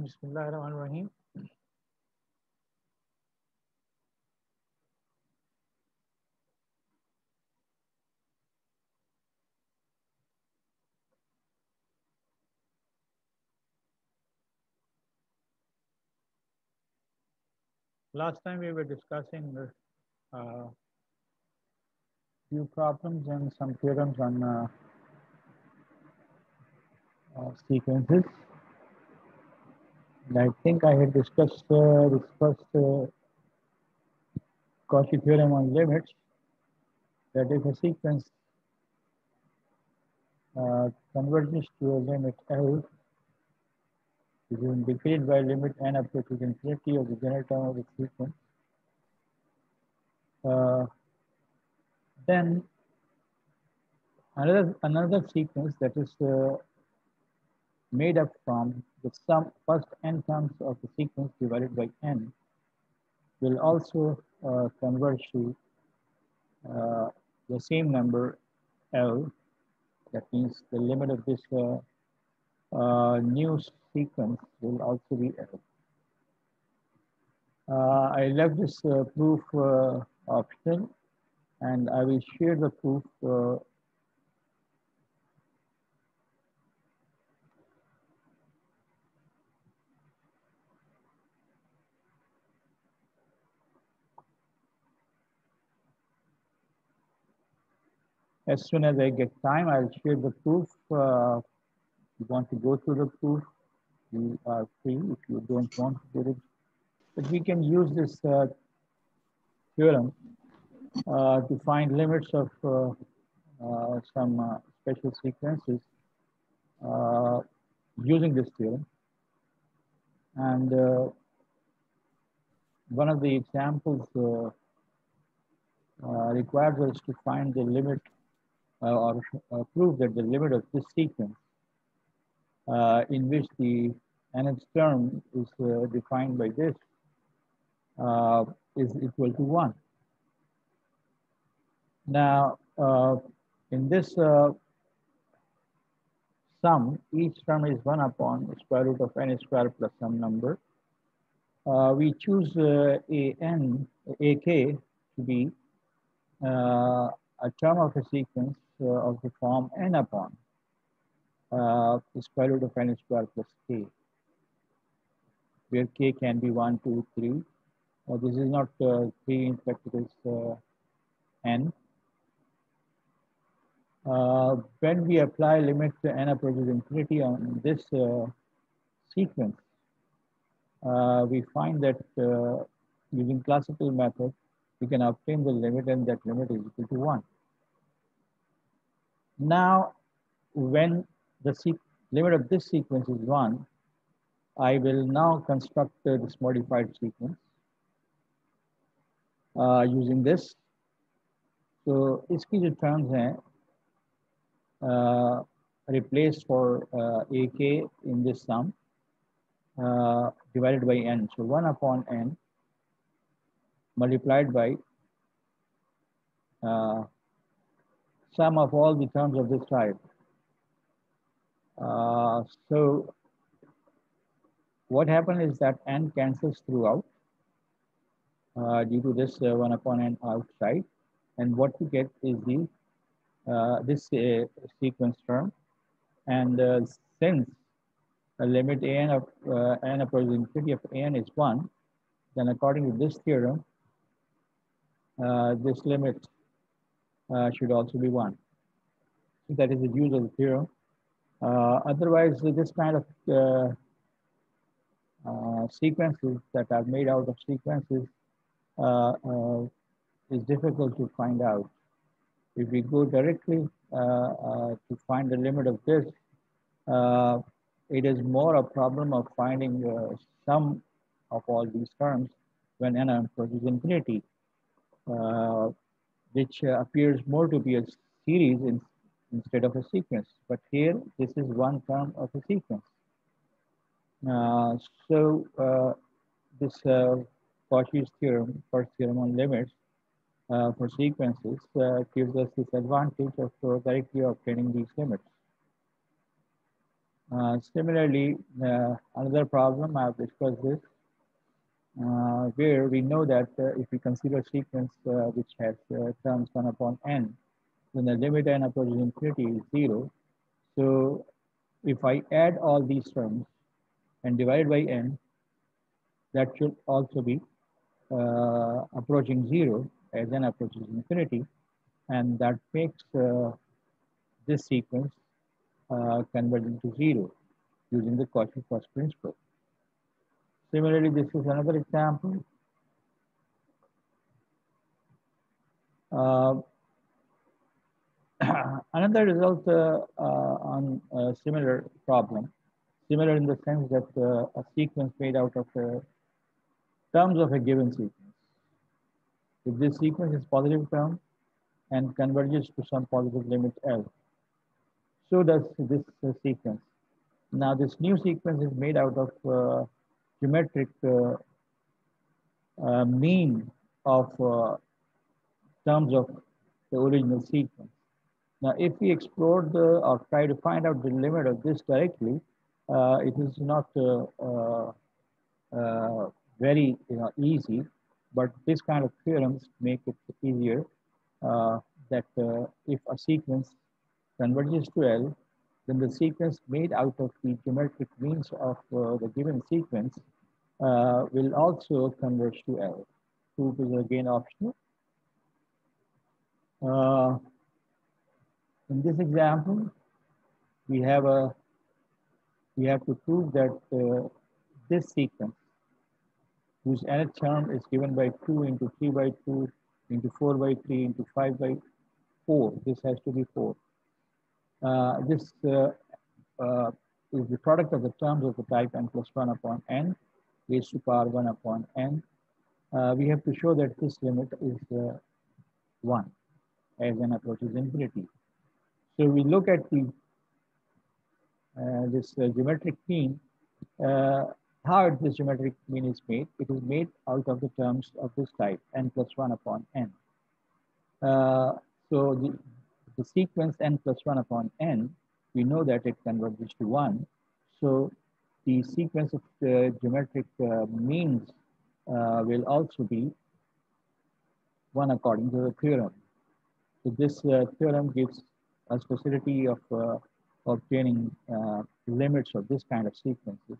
Bismillahirrahmanirrahim. Last time we were discussing few problems and some theorems on sequences. And I think I had discussed this first Cauchy theorem on limits, that if a sequence converges to a limit L, which is indicated by limit n approaches infinity of the general term of the sequence, then another sequence that is made up from the sum first n terms of the sequence divided by n will also converge to the same number L. That means the limit of this new sequence will also be L. I left this proof optional, and I will share the proof as soon as I get time. I'll share the proof. If you want to go through the proof, you are free. If you don't want to do it, but we can use this theorem to find limits of some special sequences using this theorem. And one of the examples requires us to find the limit or prove that the limit of this sequence in which the nth term is defined by this is equal to 1. Now, in this sum, each term is 1 upon the square root of n squared plus some number. We choose ak to be a term of a sequence of the form n upon the square root of n squared plus k, where k can be 1, 2, 3. This is not 3, in fact, it is n. When we apply limit to n approaches infinity on this sequence, we find that using classical method, we can obtain the limit, and that limit is equal to 1. Now, when the limit of this sequence is 1, I will now construct this modified sequence using this. So, इसकी जो terms हैं, replaced for ak in this sum divided by n. So 1 upon n multiplied by sum of all the terms of this type. So what happens is that n cancels throughout due to this 1 upon n outside, and what we get is the this sequence term, and since the limit an of n approaches infinity of an is 1, then according to this theorem, this limit should also be 1. So that is the use of the theorem. Otherwise, this kind of sequences that are made out of sequences is difficult to find out. If we go directly to find the limit of this, it is more a problem of finding the sum of all these terms when n approaches infinity, which appears more to be a series instead of a sequence. But here, this is one term of a sequence. So this Cauchy's theorem, first theorem on limits for sequences, gives us this advantage of directly obtaining these limits. Similarly, another problem, I've discussed this, where we know that if we consider a sequence which has terms 1 upon n, then the limit n approaches infinity is 0. So if I add all these terms and divide by n, that should also be approaching 0 as n approaches infinity, and that makes this sequence converge into 0 using the Cauchy-First principle. Similarly, this is another example. Uh, Another result on a similar problem, similar in the sense that a sequence made out of terms of a given sequence. If this sequence is positive term and converges to some positive limit L, so does this sequence. Now, this new sequence is made out of geometric mean of terms of the original sequence. Now, if we explore or try to find out the limit of this directly, it is not very easy, but this kind of theorems make it easier that if a sequence converges to L, then the sequence made out of the geometric means of the given sequence will also converge to L. Proof is again optional. Uh, in this example, we have to prove that this sequence, whose nth term is given by 2 into 3 by 2 into 4 by 3 into 5 by 4. This has to be 4. This is the product of the terms of the type n plus 1 upon n raised to power 1 upon n. We have to show that this limit is 1 as n approaches infinity. So we look at this geometric mean. How this geometric mean is made? It is made out of the terms of this type, n plus 1 upon n. So the sequence n plus 1 upon n, we know that it converges to 1. So the sequence of the geometric means will also be 1 according to the theorem. So this theorem gives us facility of obtaining limits of this kind of sequences,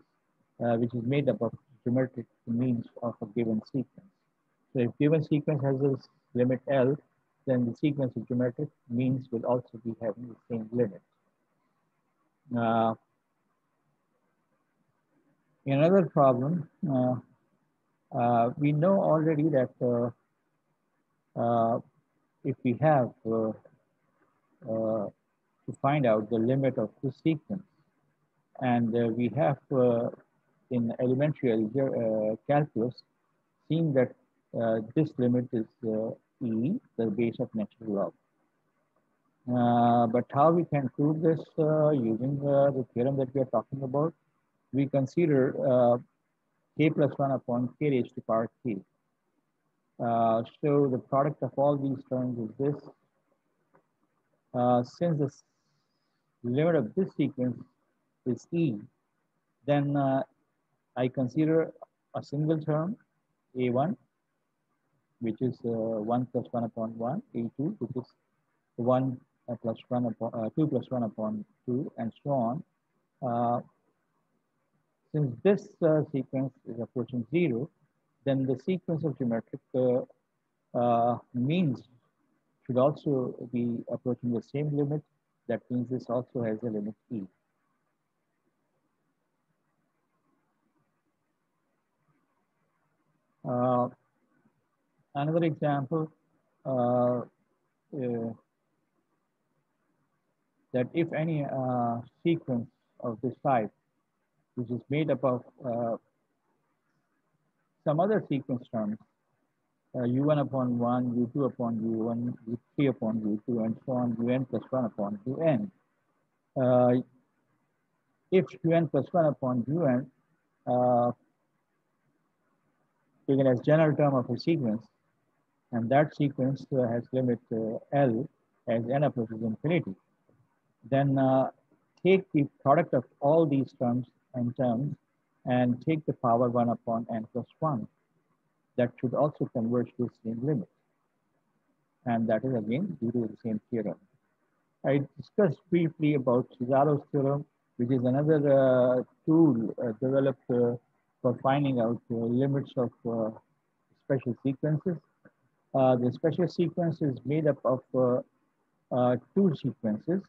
which is made up of geometric means of a given sequence. So if given sequence has this limit L, then the sequence of geometric means will also be having the same limit. In another problem, we know already that if we have to find out the limit of the sequence, and we have in elementary calculus seen that this limit is E, the base of natural log. But how we can prove this using the theorem that we are talking about? We consider k plus 1 upon k raised to power k. So the product of all these terms is this. Since the limit of this sequence is E, then I consider a single term, A1, which is 1 plus 1 upon 1, A2, which is 1 plus 1 upon 2 plus 1 upon 2, and so on. Since this sequence is approaching 0, then the sequence of geometric means should also be approaching the same limit. That means this also has a limit E. Another example, that if any sequence of this type, which is made up of some other sequence terms, u1 upon 1, u2 upon u1, u3 upon u2, and so on, un plus 1 upon un. If un plus 1 upon un taken as general term of a sequence, and that sequence has limit L as n approaches infinity, then take the product of all these terms and take the power 1 upon n plus 1. That should also converge to the same limit. And that is again due to the same theorem. I discussed briefly about Cesaro's theorem, which is another tool developed for finding out limits of special sequences. The special sequence is made up of two sequences,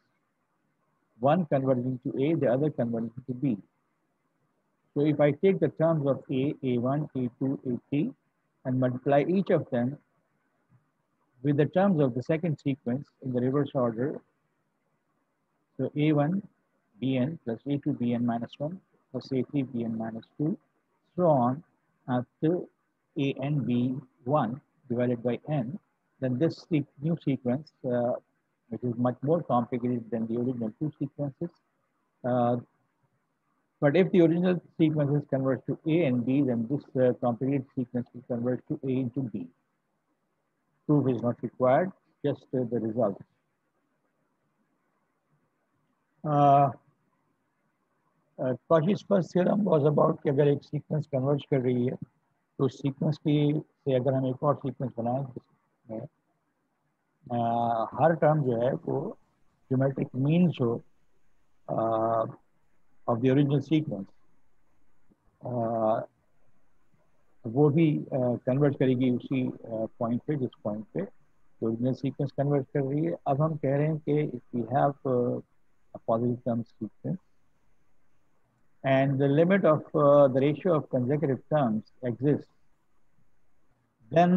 one converging to A, the other converging to B. So if I take the terms of A, A1, A2, A3, and multiply each of them with the terms of the second sequence in the reverse order, so A1 Bn plus A2 Bn minus 1 plus A3 Bn minus 2, so on up to An B1 divided by n, then this new sequence, which is much more complicated than the original two sequences, but if the original sequences converge to A and B, then this complicated sequence will converge to A into B. Proof is not required, just the result. Cauchy's first theorem was about कि अगर एक sequence converge कर रही है तो sequence की से अगर हम एक और सीक्वेंस बनाएं जिसमें हर टर्म जो है वो ज्योमेट्रिक मीन्स हो ऑफ द ओरिजिनल सीक्वेंस, वो भी कन्वर्ज करेगी उसी पॉइंट पे जिस पॉइंट पे ओरिजिनल सीक्वेंस कन्वर्ज कर रही है. अब हम कह रहे हैं कि if we have a positive term sequence and the limit of the ratio of consecutive terms exists, then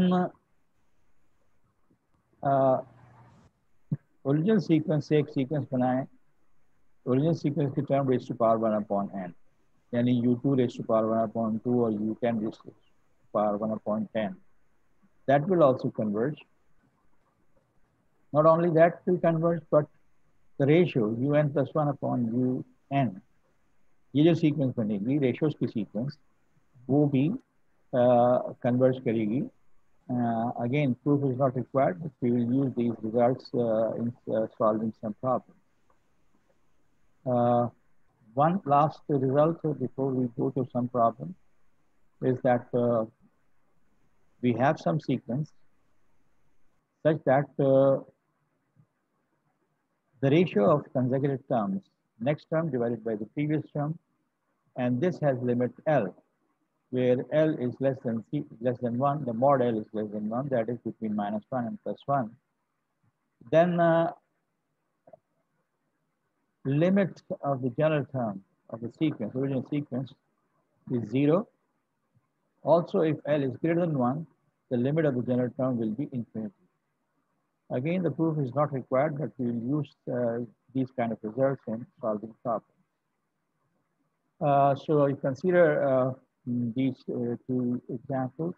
original sequence से एक सीक्वेंस बनाएं, ओरिजिनल सीक्वेंस की term raise to power 1 upon n, यानी u2 raise to power 1 upon 2 or u10 raise to power 1 upon 10. That will also converge. Not only that will converge, but the ratio un plus 1 upon un, ये जो sequence बनेगी ratios की sequence, वो भी converge करेगी. Again, proof is not required, but we will use these results in solving some problems. One last result before we go to some problem is that we have some sequence such that the ratio of consecutive terms, next term divided by the previous term, and this has limit L, where L is less than 1, the mod L is less than 1, that is between -1 and +1, then limit of the general term of the sequence, original sequence, is 0. Also, if L is greater than 1, the limit of the general term will be infinity. Again, the proof is not required, but we will use these kind of results in solving problems. So you consider these two examples.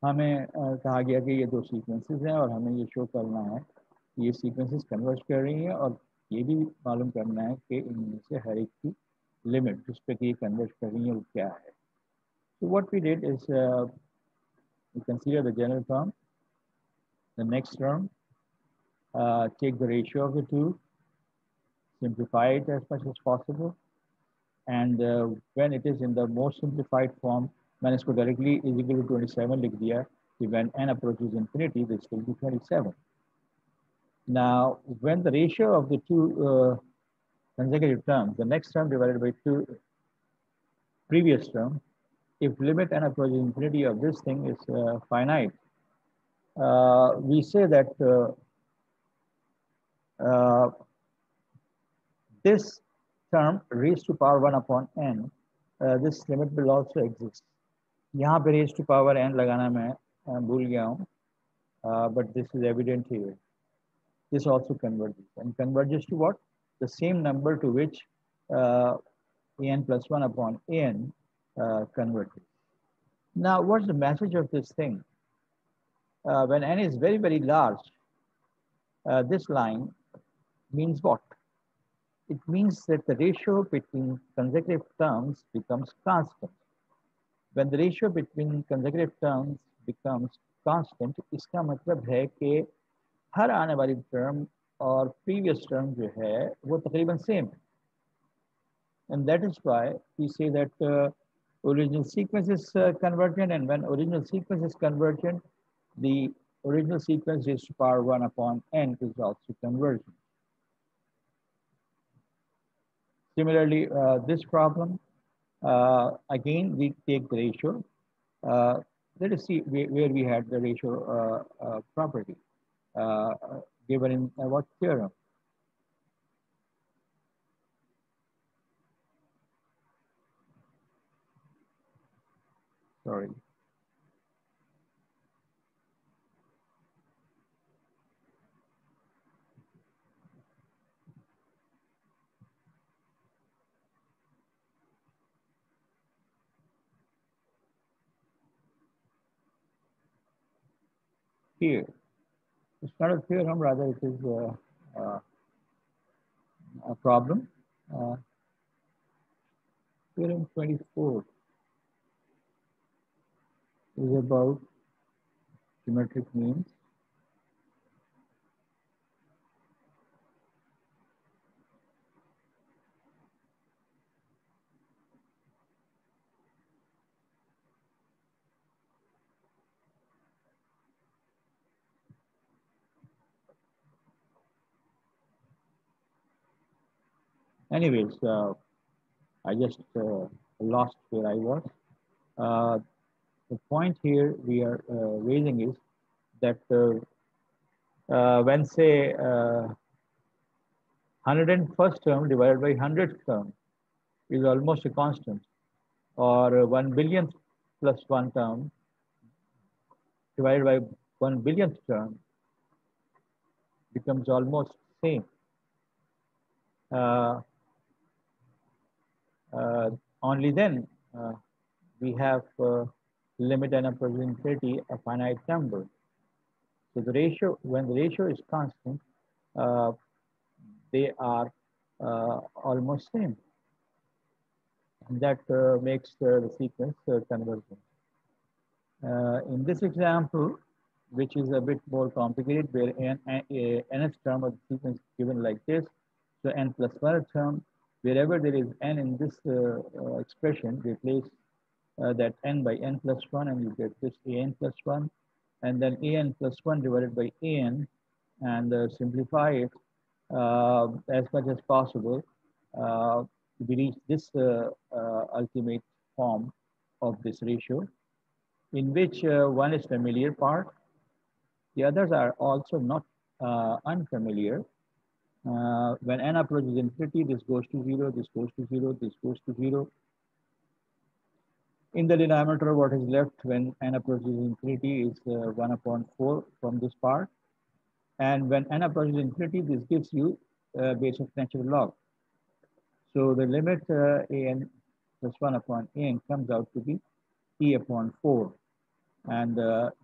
हमें कहा गया कि ये दो sequences हैं और हमें ये शो करना है कि ये सीक्वेंसेस कन्वर्ज कर रही हैं और ये भी मालूम करना है कि इनमें से हर एक की लिमिट जिस पे कि ये कन्वर्ज कर रही है वो क्या है. So what we did is we consider the general term, the next term, take the ratio of the two, simplify it as much as possible, and when it is in the most simplified form, मैंने इसको directly is equal to 27 लिख दिया कि when n approaches infinity, this will be 27. Now, when the ratio of the two consecutive terms, the next term divided by two previous term, if limit n approaches infinity of this thing is finite, we say that this term raised to power 1 upon n, this limit will also exist. यहाँ पे raised to power n लगाना मैं भूल गया हूँ, but this is evident here. This also converges, and converges to what? The same number to which an plus 1 upon an converges. Now, what's the message of this thing? When n is very, very large, this line means what? It means that the ratio between consecutive terms becomes constant. When the ratio between consecutive terms becomes constant, इसका मतलब है कि हर आने वाली term और previous term जो है वो तकरीबन same है. And that is why we say that original sequence is convergent, and when original sequence is convergent, the original sequence raised to power 1 upon n is also convergent. Similarly, this problem, again, we take the ratio. Uh, Let us see where we had the ratio property given in what theorem? Sorry. Here. It's not a theorem, rather it is a problem. Uh, Theorem 24 is about geometric means. Anyways, I just lost where I was. Uh, the point here we are raising is that when say 101st term divided by 100th term is almost a constant, or 1 billionth plus 1 term divided by 1 billionth term becomes almost same. Uh, Only then we have limit and approaching infinity a finite number. So the ratio, when the ratio is constant, uh, they are almost same. And that makes the sequence convergent. In this example, which is a bit more complicated, where nth term of the sequence is given like this, so n plus 1 term, wherever there is n in this expression, replace that n by n plus 1, and you get this an plus 1, and then an plus 1 divided by an, and simplify it as much as possible. We reach this ultimate form of this ratio, in which one is familiar part, the others are also not unfamiliar. When n approaches infinity, this goes to 0, this goes to 0, this goes to 0. In the denominator, what is left when n approaches infinity is 1 upon 4 from this part. And when n approaches infinity, this gives you base of natural log. So the limit an plus 1 upon an comes out to be e upon 4. And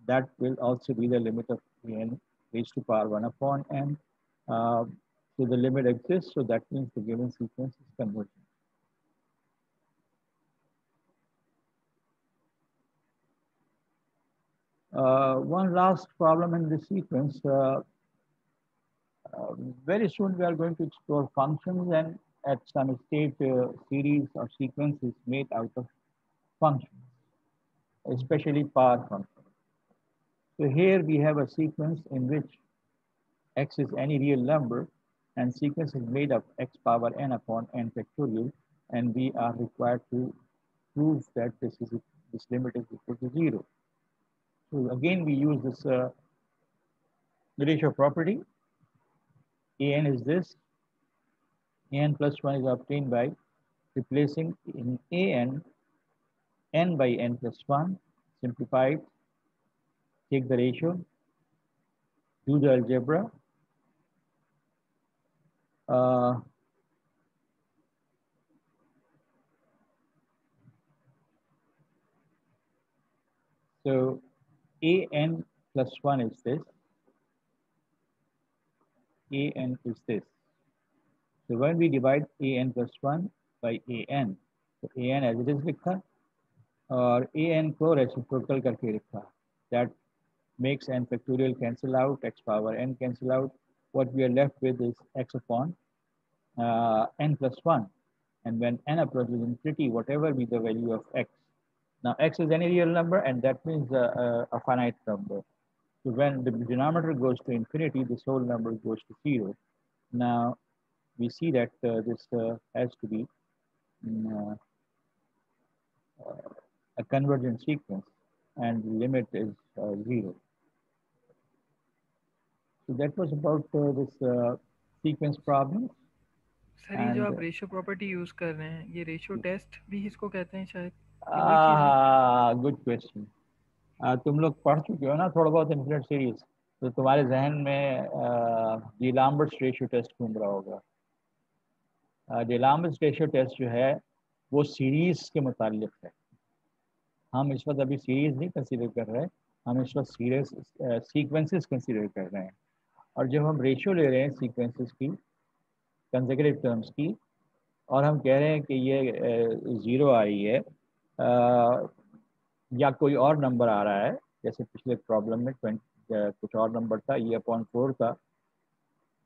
that will also be the limit of n raised to power 1 upon n. So the limit exists, so that means the given sequence is convergent. One last problem in this sequence. Very soon we are going to explore functions, and at some stage series or sequence is made out of functions, especially power functions. So here we have a sequence in which x is any real number, and sequence is made of x power n upon n factorial, and we are required to prove that this limit is equal to 0. So again, we use this ratio property. An is this. An plus 1 is obtained by replacing in an n by n plus 1, simplified, take the ratio, do the algebra. Uh, so an plus 1 is this. An is this. So when we divide an plus 1 by an, so an as it is लिखा और an को reciprocal करके लिखा. That makes n factorial cancel out, x power n cancel out. what we are left with is x upon n plus 1. And when n approaches infinity, whatever be the value of x. Now, x is any real number, and that means a finite number. So when the denominator goes to infinity, this whole number goes to 0. Now, we see that this has to be mm, a convergent sequence, and the limit is 0. So that was about this sequence problem. Sir ये जो And आप ratio property use कर रहे हैं ये ratio test भी इसको कहते हैं शायद, ये वही चीज़ है? Good question. तुम लोग पढ़ चुके हो ना थोड़ा बहुत इन्फिनिट सीरीज, तो तुम्हारे जहन में डी लैम्बर्ट्स रेशियो टेस्ट घूम रहा होगा। डी लैम्बर्ट्स रेशियो टेस्ट जो है वो सीरीज के मुतालिक है। हम इस वक्त अभी सीरीज नहीं कंसीडर कर रहे हैं, हम इस वक्त सीरीज सीक्वेंसेस कंसीडर कर रहे हैं। और जब हम रेशियो ले रहे हैं सीक्वेंसेस की, कंसेक्यूटिव टर्म्स की, और हम कह रहे हैं कि ये ज़ीरो आ रही है या कोई और नंबर आ रहा है, जैसे पिछले प्रॉब्लम में 20 कुछ और नंबर था, ये अपॉन 4 था,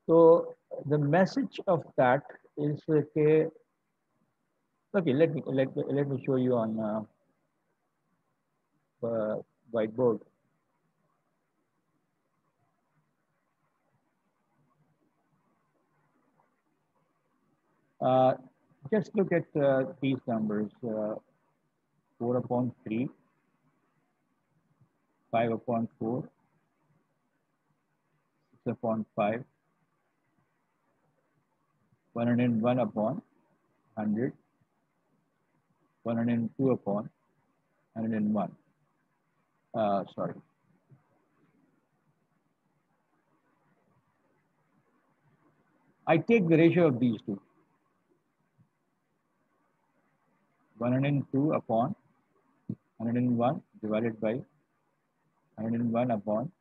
तो the message of that is के okay, let me show you on whiteboard. Uh, just look at these numbers: 4 upon 3, 5 upon 4, 6 upon 5, 101 upon 100, 102 upon 101. Sorry. I take the ratio of these two: 102 upon 101 divided by 101 upon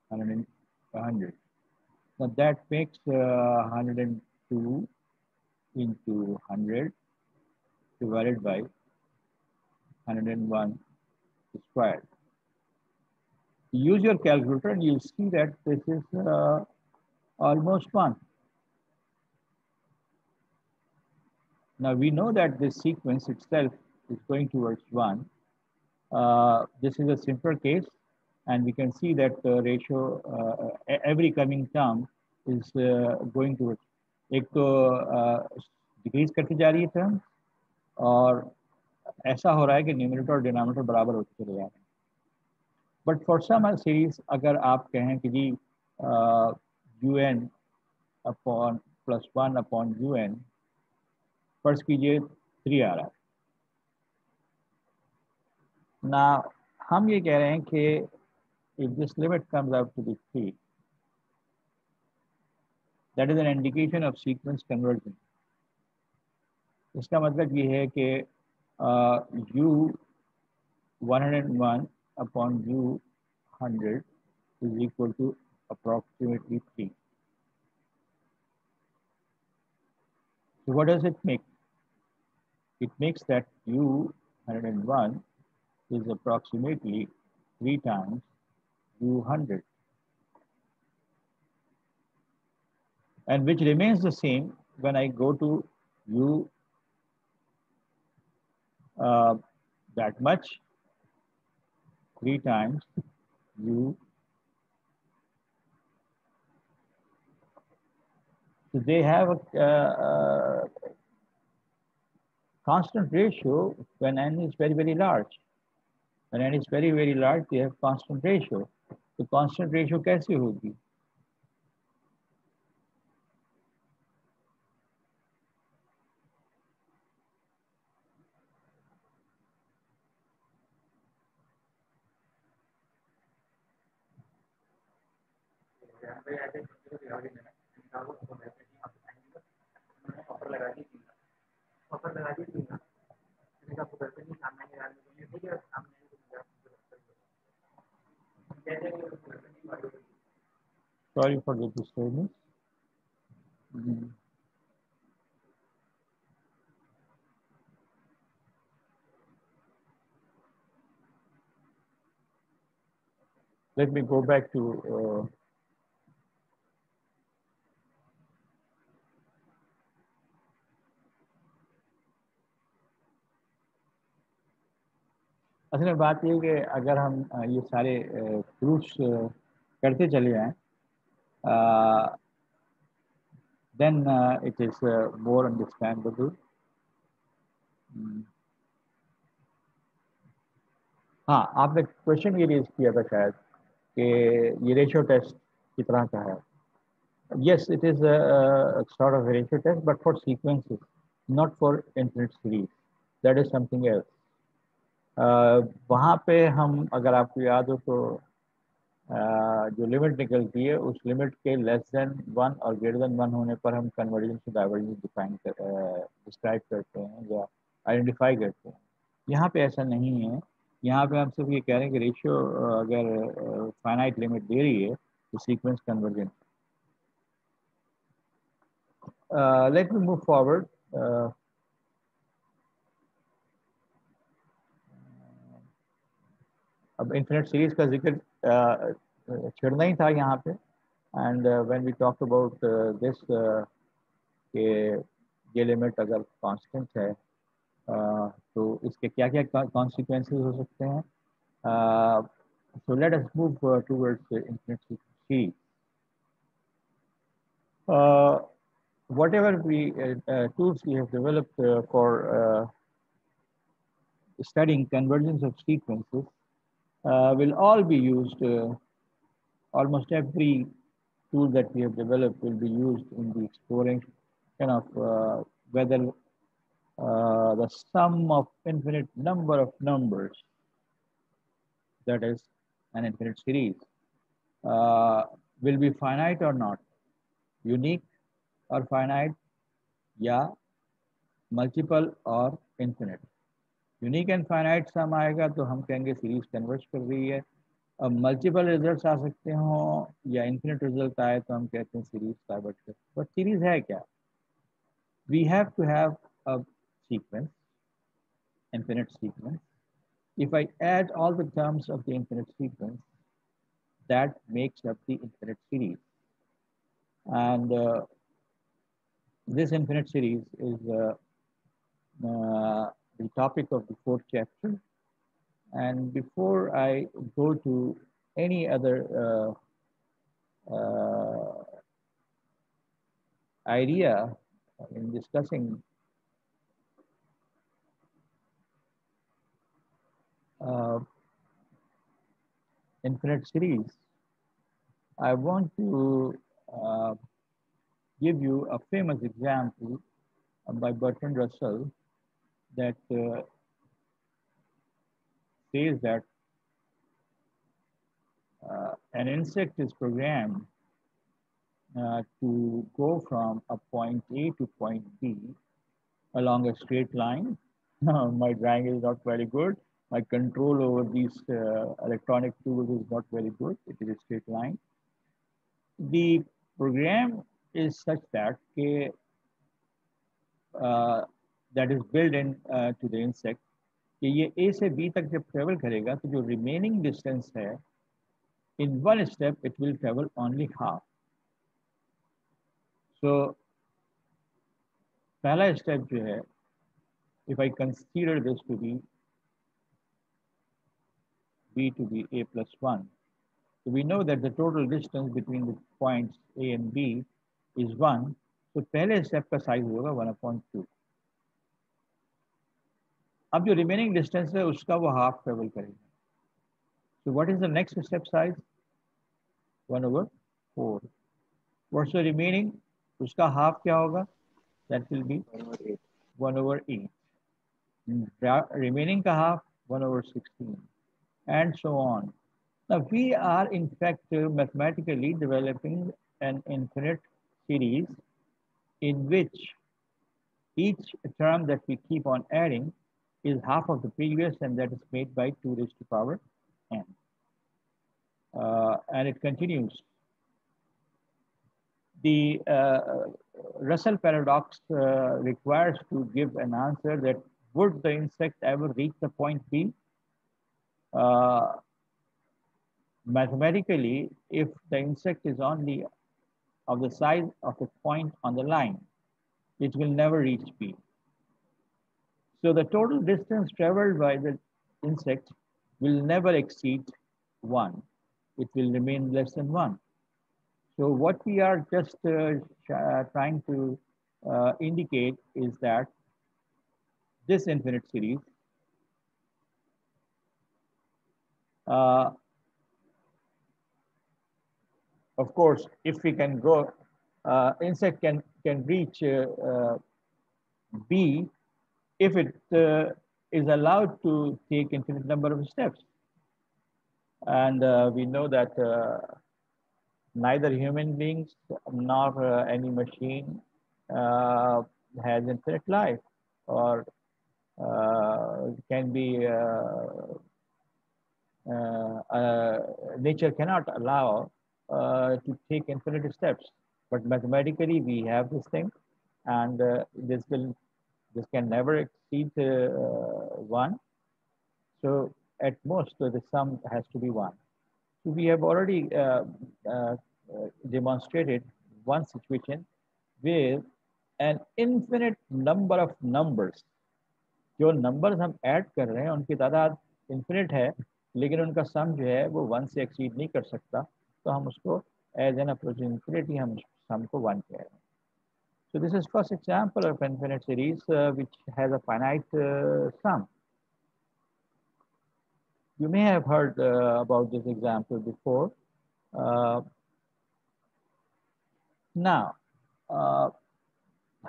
100. Now that makes 102 into 100 divided by 101 squared. Use your calculator and you'll see that this is almost 1. Now we know that this sequence itself is going towards 1. This is a simpler case, and we can see that the ratio, every coming term is going towards, एक तो decrease करती जा रही है term, और ऐसा हो रहा है कि न्यूमरेटर और डिनोमिनेटर बराबर होते चले जा रहे हैं। बट फॉर सम सीरीज अगर आप कहें कि जी u n upon plus 1 upon u n, फर्ज कीजिए 3 आ रहा है ना, हम ये कह रहे हैं कि if this limit comes out to be 3, that is an indication of sequence convergence. इसका मतलब ये है कि u 101 upon u 100 is equal to approximately 3. So what does it make? It makes that u 101 is approximately 3 times u 100, and which remains the same when I go to u uh, that much, 3 times u. So they have a constant ratio when n is very, very large. When n is very, very large, they have constant ratio. तो constant ratio कैसे होगी? Sorry for the disturbance. Mm. Let me go back to असल में बात ये है कि अगर हम ये सारे प्रूफ्स करते चले जाएं, then it is more understandable. हम्म, हाँ, आपने क्वेश्चन ये रेज किया था शायद कि ये रेशियो टेस्ट की तरह का है. Yes, it is a sort of a ratio test, but for sequences, not for infinite series. That is something else. वहाँ पे हम, अगर आपको याद हो तो, जो लिमिट निकलती है उस लिमिट के लेस देन वन और ग्रेटर देन वन होने पर हम कन्वर्जेंस और डाइवर्जेंस डिस्क्राइब करते हैं या आइडेंटिफाई करते हैं. यहाँ पे ऐसा नहीं है. यहाँ पे हम सिर्फ ये कह रहे हैं कि रेशियो अगर फाइनाइट लिमिट दे रही है तो sequence convergent. Let me move forward. अब इन्फिनिट सीरीज का जिक्र छेड़ना ही था यहाँ पे. And when we talk about this कि ये लिमिट अगर कांस्टेंट है तो इसके क्या क्या कॉन्सिक्वेंसेस हो सकते हैं. So let us move towards infinite series. Whatever we tools we have developed for studying convergence of sequences will all be used. Almost every tool that we have developed will be used in the exploration of whether the sum of infinite number of numbers, that is an infinite series, uh, will be finite or not, unique or finite, या multiple or infinite. Unique and finite sum आएगा तो हम कहेंगे series converge कर रही है. अब multiple results आ सकते हों या इन्फिनिट रिजल्ट आए तो हम कहते हैं सीरीज डाइवर्ज कर. बट सीरीज है क्या? We have to have a sequence, infinite sequence. If I add all the terms of the infinite sequence, that makes up the infinite series. And this infinite series is the topic of the fourth chapter. And before I go to any other idea in discussing uh, infinite series, I want to uh, give you a famous example by Bertrand Russell that says that an insect is programmed to go from a point A to point B along a straight line. My drawing is not very good. My control over these electronic tools is not very good. It is a straight line. The program is such that that is built in to the insect कि ये A से B तक जब travel करेगा तो जो remaining distance है in one step it will travel only half. So पहला स्टेप जो है, if I consider this to be B to be A plus 1, so we know that the total distance between the points A and B is 1. So पहले step का size होगा 1/2. अब जो remaining distance है उसका वो हाफ ट्रेवल करेगा. So what is the next step size? 1/4. What's the remaining? उसका हाफ क्या होगा? That will be 1/8. Remaining का half 1/16, and so on. Now we are in fact mathematically developing an infinite series in which each term that we keep on adding is half of the previous, and that is made by 2 raised to power n. And it continues. The Russell paradox requires to give an answer that would the insect ever reach the point B? Mathematically, if the insect is only of the size of a point on the line, it will never reach B. So the total distance traveled by the insect will never exceed 1. It will remain less than 1. So what we are just trying to indicate is that this infinite series, uh, of course, if we can go, insect can reach B if it is allowed to take infinite number of steps. And we know that neither human beings nor any machine uh, has infinite life or can be nature cannot allow to take infinite steps. But mathematically, we have this thing, and this can never exceed 1. So at most, the sum has to be 1. So we have already demonstrated one situation where an infinite number of numbers, जो numbers हम add कर रहे हैं उनकी तादाद infinite है, लेकिन उनका सम जो है वो 1 से एक्सीड नहीं कर सकता, तो हम उसको एज एन अप्रोच इन्फिनिटी हम सम को 1 कह रहे हैं. So this is first example of infinite series which has a finite sum. You may have heard about this example before. Uh, now,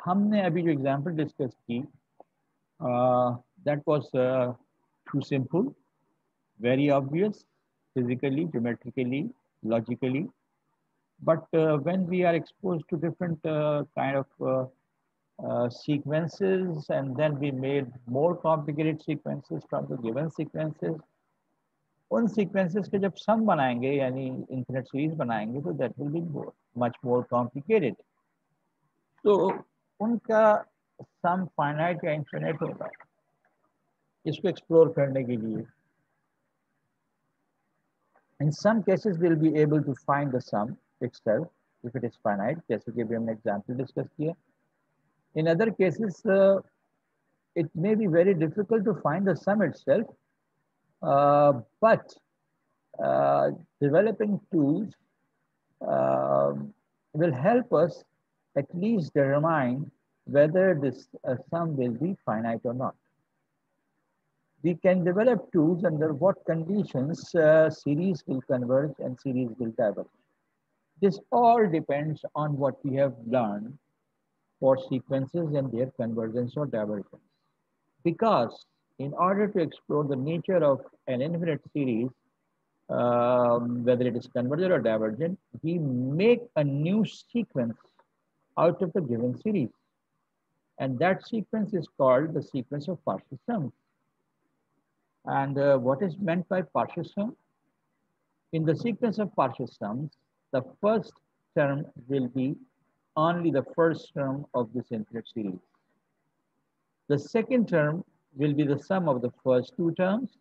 हमने अभी जो example discuss की, that was too simple, very obvious, physically, geometrically, logically. But when we are exposed to different kind of sequences, and then we made more complicated sequences from the given sequences, उन sequences के जब sum बनाएंगे यानी infinite series बनाएंगे तो that will be much more complicated. तो उनका sum finite या infinite होगा. इसको explore करने के लिए in some cases we'll be able to find the sum itself if it is finite, जैसे कि अभी हमने example discuss किया. In other cases, it may be very difficult to find the sum itself, but developing tools will help us at least determine whether this sum will be finite or not. We can develop tools under what conditions series will converge and series will diverge. This all depends on what we have learned for sequences and their convergence or divergence. Because in order to explore the nature of an infinite series, whether it is convergent or divergent, we make a new sequence out of the given series. And that sequence is called the sequence of partial sums. And what is meant by partial sum? In the sequence of partial sums, the first term will be only the first term of this infinite series. The second term will be the sum of the first two terms.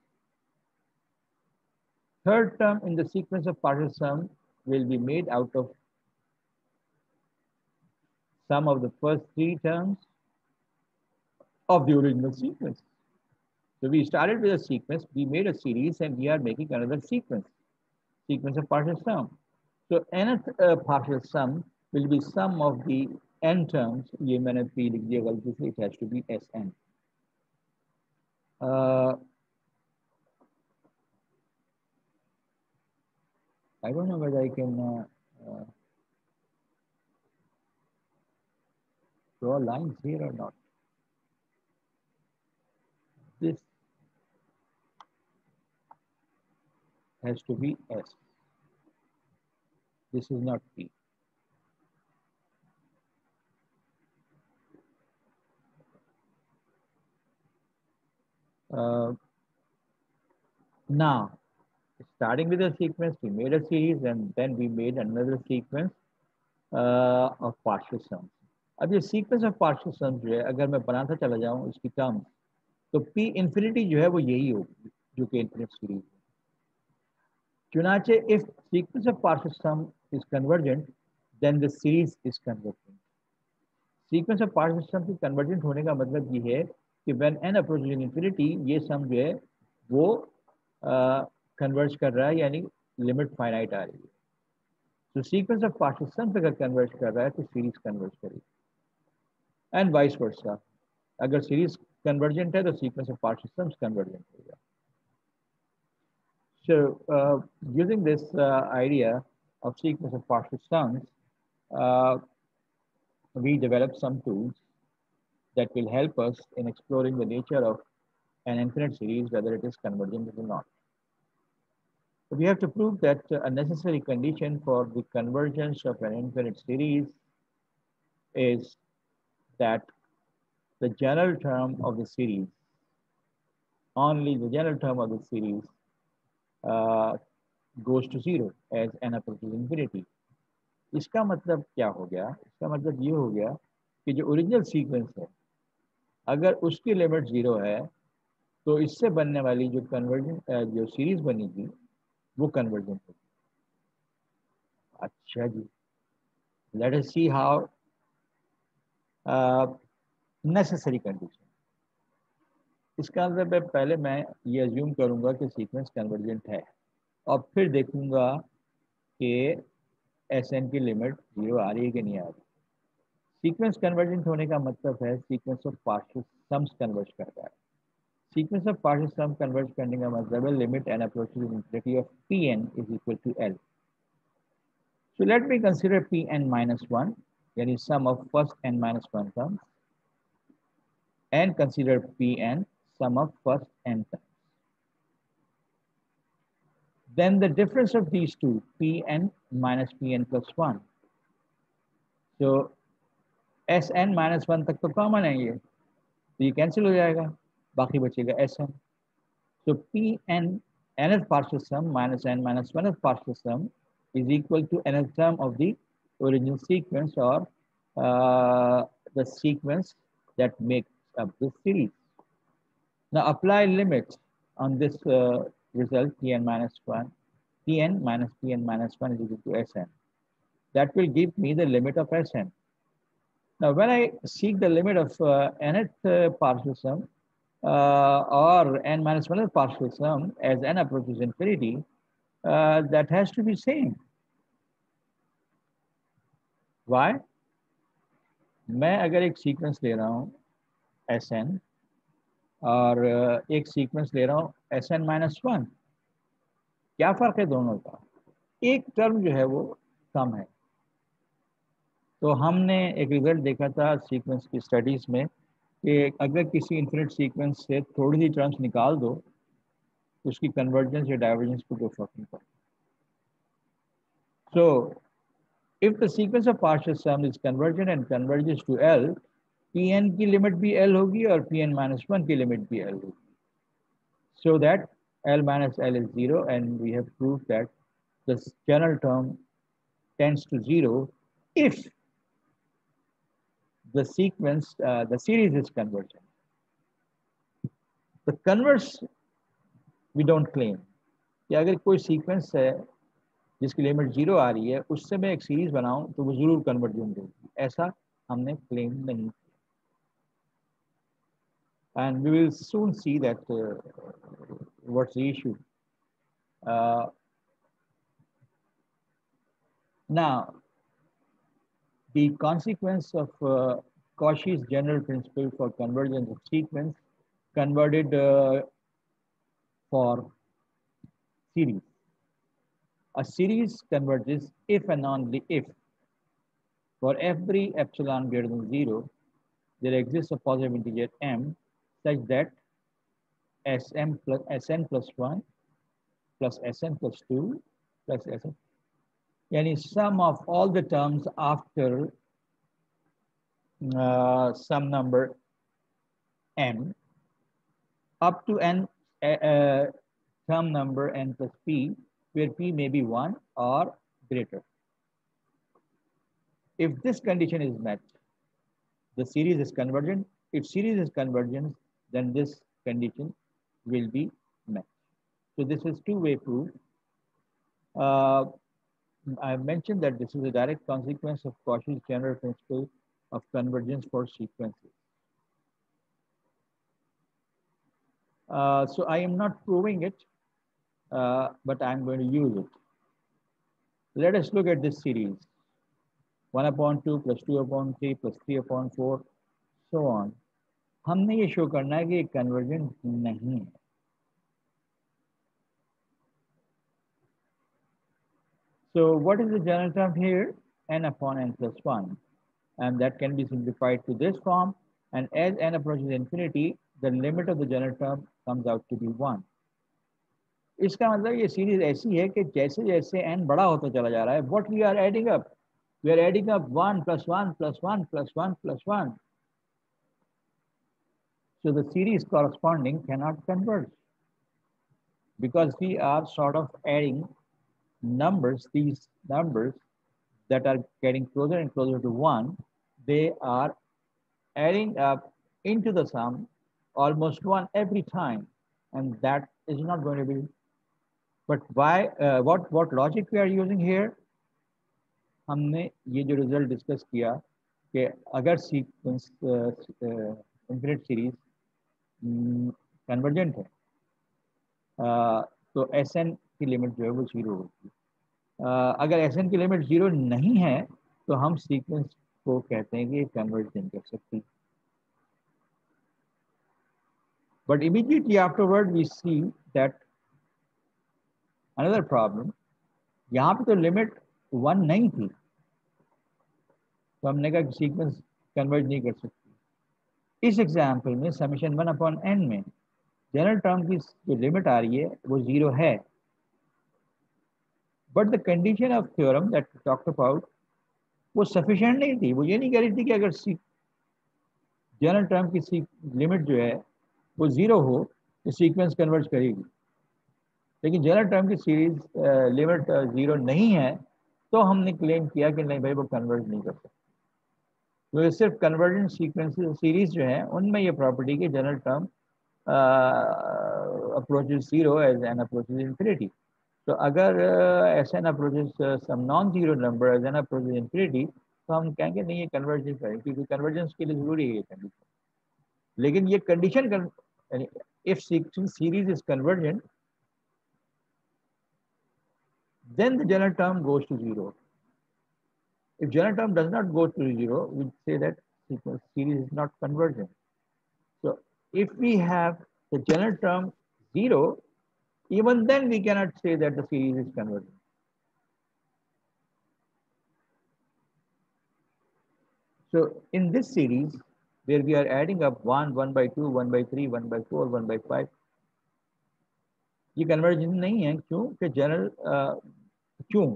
Third term in the sequence of partial sum will be made out of sum of the first three terms of the original sequence. So we started with a sequence, we made a series, and we are making another sequence of partial sum. So nth partial sum will be sum of the n terms. ये मैंने p लिख दिया गलती से, it has to be Sn. I don't know whether I can draw lines here or not. This has to be S. This is not P. Now, starting with a sequence, we made a series and then we made another sequence of partial sums. अब ये sequence of partial sums जो है, अगर मैं बनाता चला जाऊँ इसकी terms, तो P infinity जो है वो यही होगी जो कि infinite series है. चुनाचे if sequence of partial sum is convergent, then the series is convergent. Sequence of partial sum की convergent होने का मतलब ये है कि when n approaches infinity, ये sum जो है वो कन्वर्ज कर रहा है, यानी लिमिट फाइनाइट आ रही है। तो सीक्वेंस ऑफ पार्शियल सम्स अगर कन्वर्ज कर रहा है तो सीरीज कन्वर्ज करेगी, एंड वाइस वर्सा। अगर सीरीज कन्वर्जेंट है तो sequence of partial sums convergent होगा। So, using this idea of sequence of partial sums, uh, we developed some tools that will help us in exploring the nature of an infinite series, whether it is convergent or not. So we have to prove that a necessary condition for the convergence of an infinite series is that the general term of the series, only the general term of the series, uh, goes to zero as n approaches infinity. इसका मतलब क्या हो गया? इसका मतलब ये हो गया कि जो ओरिजिनल सीक्वेंस है, अगर उसकी लिमिट जीरो है तो इससे बनने वाली जो कन्वर्जेंट जो सीरीज बनेगी वो कन्वर्जेंट होगी। अच्छा जी, let us see how necessary condition. इसका मतलब है पहले मैं ये अज्यूम करूंगा कि सीक्वेंस कन्वर्जेंट है, और फिर देखूंगा कि एस एन की लिमिट जीरो आ रही है कि नहीं आ रही। सीक्वेंस कन्वर्जेंट होने का मतलब है sequence of partial sums converge कर रहा है। Sequence of partial sum converge करने का मतलब है limit n approaches infinity of p N is equal to l. So let me consider p n minus one, यानी sum of first n minus one terms, and consider Pn sum of first n terms. Then the difference of these two, Pn minus Pn plus 1. So Sn minus 1 तक तो common है ये, तो ये cancel हो जाएगा, बाकी बचेगा Sn. So Pn nth partial sum minus n minus 1th partial sum is equal to nth term of the original sequence, or the sequence that makes up this series. Now apply limits on this result Pn minus 1, Pn minus Pn minus 1 is equal to Sn. That will give me the limit of Sn. Now when I seek the limit of nth partial sum or n minus 1th partial sum as n approaches infinity, that has to be same. Why? मैं अगर एक sequence ले रहा हूँ Sn और एक sequence ले रहा हूँ Sn माइनस वन, क्या फर्क है दोनों का? एक टर्म जो है वो कम है। तो हमने एक रिजल्ट देखा था सीक्वेंस की स्टडीज में कि अगर किसी इन्फिनिट सीक्वेंस से थोड़ी सी टर्म्स निकाल दो तो उसकी कन्वर्जेंस या डाइवर्जेंस को कोई फर्क नहीं पड़ता। So if the sequence of partial sum is convergent and converges to L, Pn की लिमिट भी एल होगी और Pn माइनस वन की लिमिट भी एल होगी, so that L minus L is 0, and we have proved that the general term tends to 0 if the sequence, the series is convergent. The converse we don't claim कि अगर कोई sequence है जिसकी limit 0 आ रही है उससे मैं एक सीरीज बनाऊं तो वो जरूर कन्वर्जेंट होगी, ऐसा हमने क्लेम नहीं किया। And we will soon see that what's the issue. Now, the consequence of Cauchy's general principle for convergence of sequence converted for series. A series converges if and only if for every epsilon greater than 0, there exists a positive integer m such that Sn plus 1 plus Sn plus 2 plus Sn, yani sum of all the terms after some number m up to n term number n plus p, where p may be 1 or greater. If this condition is met, the series is convergent. If series is convergent, then this condition will be met. So this is two-way proof. I mentioned that this is a direct consequence of Cauchy's general principle of convergence for sequences. So I am not proving it. but I'm going to use it. Let us look at this series. 1 upon 2 plus 2 upon 3 plus 3 upon 4, so on. हमने ये show करना है कि convergent नहीं है. So what is the general term here? N upon n plus 1. And that can be simplified to this form. And as n approaches infinity, the limit of the general term comes out to be 1. इसका मतलब ये series ऐसी है कि जैसे जैसे n बड़ा होता चला जा रहा है, what we are adding up? We are adding up 1 plus 1 plus 1 plus 1 plus 1. So the series corresponding cannot converge because we are sort of adding numbers, these numbers that are getting closer and closer to 1, they are adding up into the sum almost 1 every time, and that is not going to be. But why? What logic we are using here? हमने ये जो result discuss किया कि अगर sequence infinite series convergent है, तो S N की limit जो है वो जीरो होगी. अगर एस एन की लिमिट जीरो नहीं है तो हम सीक्वेंस को कहते हैं कि कन्वर्ज नहीं कर सकती. But immediately afterward we see that another problem. यहाँ पे तो लिमिट 1 नहीं थी, तो हमने कहा कि सीक्वेंस कन्वर्ज नहीं कर सकती. इस एग्जाम्पल में समेशन 1 अपॉन एन में जनरल टर्म की जो लिमिट आ रही है वो जीरो है. But the condition of theorem that talked about वो सफिशिएंट नहीं थी. वो ये नहीं कह रही थी कि अगर जनरल टर्म की लिमिट जो है वो जीरो हो तो सीक्वेंस कन्वर्ज करेगी. लेकिन जनरल टर्म की सीरीज लिमिट जीरो नहीं है, तो हमने क्लेम किया कि नहीं भाई वो कन्वर्ज नहीं कर सकती. तो सिर्फ कन्वर्जेंट सीक्वेंस सीरीज जो है उनमें ये प्रॉपर्टी की general term approaches zero as n approaches infinity. तो अगर S N approaches some non-zero number as n approaches infinity, तो हम कहेंगे नहीं ये कन्वर्जेंस है, क्योंकि कन्वर्जेंस के लिए जरूरी है ये कंडीशन. लेकिन ये condition if series is convergent, then the general term goes to zero. If general term does not go to zero, we say that series is not convergent. So if we have the general term zero, even then we cannot say that the series is convergent. So in this series, where we are adding up 1, 1 by 2, 1 by 3, 1 by 4, 1 by 5, ये convergent नहीं है. क्यों? कि general क्यों?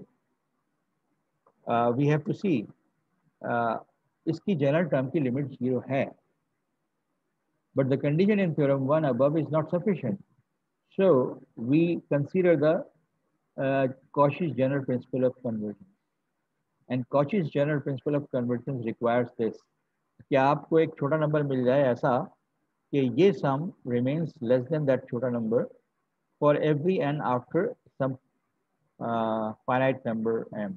We have to see इसकी general term की limit 0 है. But the condition in theorem 1 above is not sufficient. So we consider the Cauchy's general principle of convergence. And Cauchy's general principle of convergence requires this. कि आपको एक छोटा number मिल जाए ऐसा कि ये sum remains less than that छोटा number for every n after some finite number m.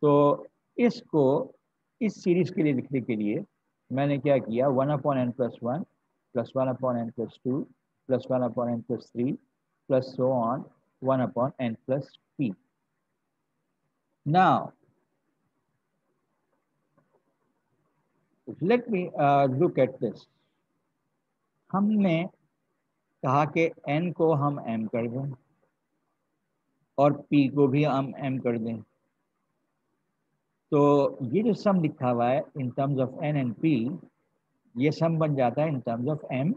तो इसको इस सीरीज के लिए लिखने के लिए मैंने क्या किया, 1 upon n plus 1 plus 1 upon n plus 2 plus 1 upon n plus 3 plus so on 1 upon n plus p. Now let me look at this. हमने कहा कि n को हम m कर दें और p को भी हम m कर दें. तो ये जो सम लिखा हुआ है in terms of n and p, ये सम बन जाता है in terms of m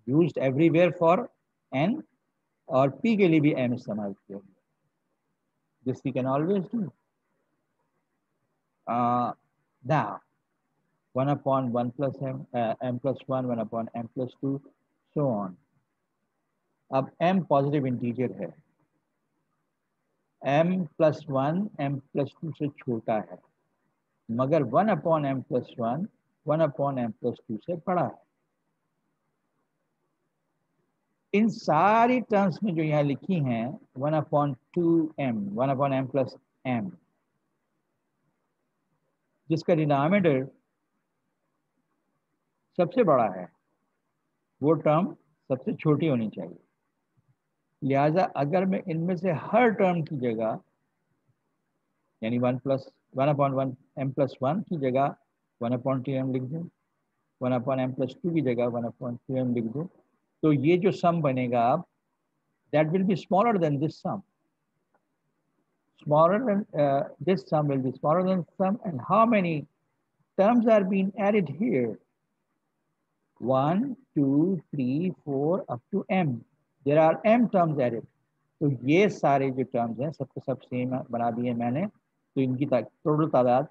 used everywhere for n, और p के लिए भी m इस्तेमाल किया गया. This we can always do. now 1 upon 1 plus m, m plus 1, 1 upon m plus 2, so on. अब m पॉजिटिव इंटीजर है, m plus 1 m plus 2 से छोटा है, मगर 1 upon m plus 1 1 upon m plus 2 से बड़ा है. इन सारी टर्म्स में जो यहाँ लिखी हैं 1 upon 2m 1 upon m plus m, जिसका डिनोमिनेटर सबसे बड़ा है, वो टर्म सबसे छोटी होनी चाहिए. लिहाजा अगर मैं इनमें से हर टर्म की जगह यानी 1+1/1 m+1 की जगह 1/2m लिख दूँ, 1/m+2 की जगह 1/2m लिख दूँ, तो ये जो सम बनेगा अब, that will be smaller than this sum. Smaller than this sum will be smaller than sum, and how many terms are being added here? 1, 2, 3, 4 up to m. There are m terms added. तो ये सारे जो terms हैं सबको सब same बना दिए मैंने, तो इनकी टोटल तादाद,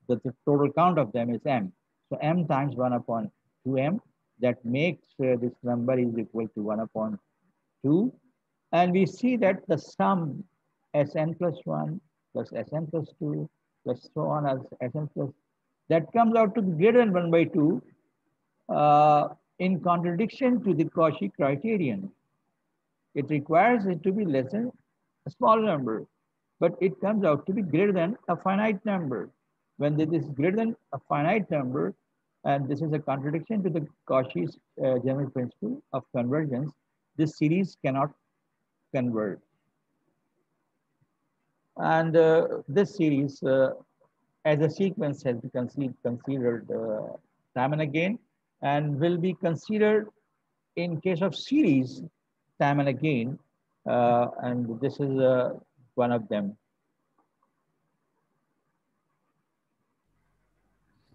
the total count of them is m. So m times 1/2m, that makes this number is equal to 1/2, and we see that the sum Sn plus 1 plus Sn plus 2 plus so on as Sn plus, that comes out to be greater than 1/2, in contradiction to the Cauchy criterion. It requires it to be less than a small number, but it comes out to be greater than a finite number. When this is greater than a finite number, and this is a contradiction to the Cauchy's general principle of convergence, this series cannot converge. And this series, as a sequence, has been considered time and again, and will be considered in case of series time and again, and this is one of them.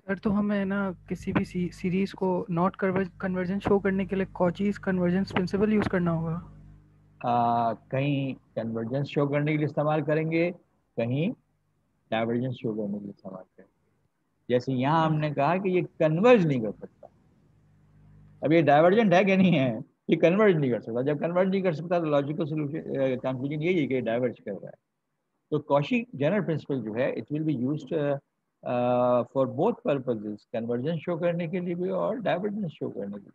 Sir तो हमें ना किसी भी series को not conversion show करने के लिए Cauchy's convergence principal use करना होगा. कहीं कन्वर्जेंस शो करने के लिए इस्तेमाल करेंगे, कहीं डाइवर्जेंस शो करने के लिए इस्तेमाल करेंगे. जैसे यहाँ हमने कहा कि ये कन्वर्ज नहीं कर सकता. अब ये डाइवर्जेंट है कि नहीं है, ये कन्वर्ज नहीं कर सकता. जब कन्वर्ज नहीं कर सकता तो लॉजिकल सोल्यूशन कंक्लूजन यही है कि डाइवर्ज कर रहा है. तो कॉशी जनरल प्रिंसिपल जो है, it will be used for both purposes, convergence show करने के लिए भी और डाइवर्जेंस शो करने के लिए.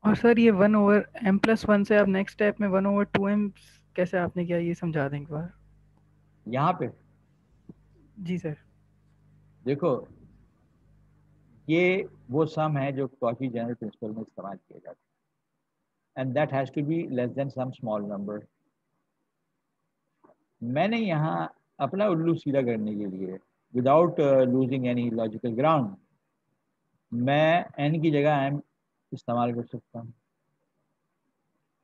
और सर ये 1/m+1 से आप नेक्स्ट स्टेप में 1/2m कैसे आपने किया, ये समझा दें एक बार. यहाँ पे जी सर. देखो, ये वो सम है जो कॉची जनरल प्रिंसिपल में इस्तेमाल किया जाता है, and that has to be less than some small number. मैंने यहाँ अपना उल्लू सीधा करने के लिए, without losing any logical ground, मैं n की जगह m इस्तेमाल कर सकता हूँ.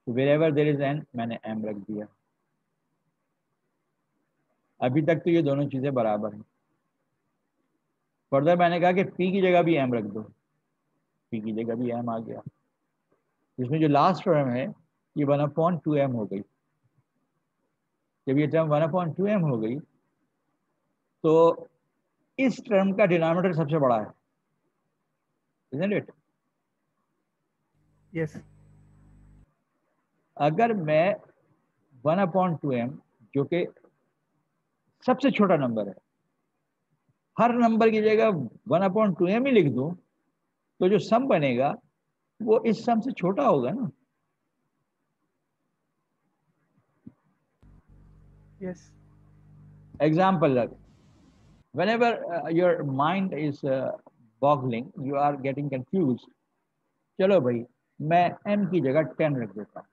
तो wherever there is n, मैंने m रख दिया. अभी तक तो ये दोनों चीज़ें बराबर हैं. फर्दर मैंने कहा कि p की जगह भी m रख दो, p की जगह भी m आ गया. इसमें जो लास्ट टर्म है ये 1/2m हो गई. जब ये टर्म 1/2m हो गई तो इस टर्म का डिनोमिनेटर सबसे बड़ा है, isn't it? यस. अगर मैं 1/2m, जो कि सबसे छोटा नंबर है, हर नंबर की जगह 1/2m ही लिख दूं, तो जो सम बनेगा वो इस सम से छोटा होगा ना. Yes. Example, whenever your mind is boggling, you are getting confused, चलो भाई मैं m की जगह 10 रख देता हूँ.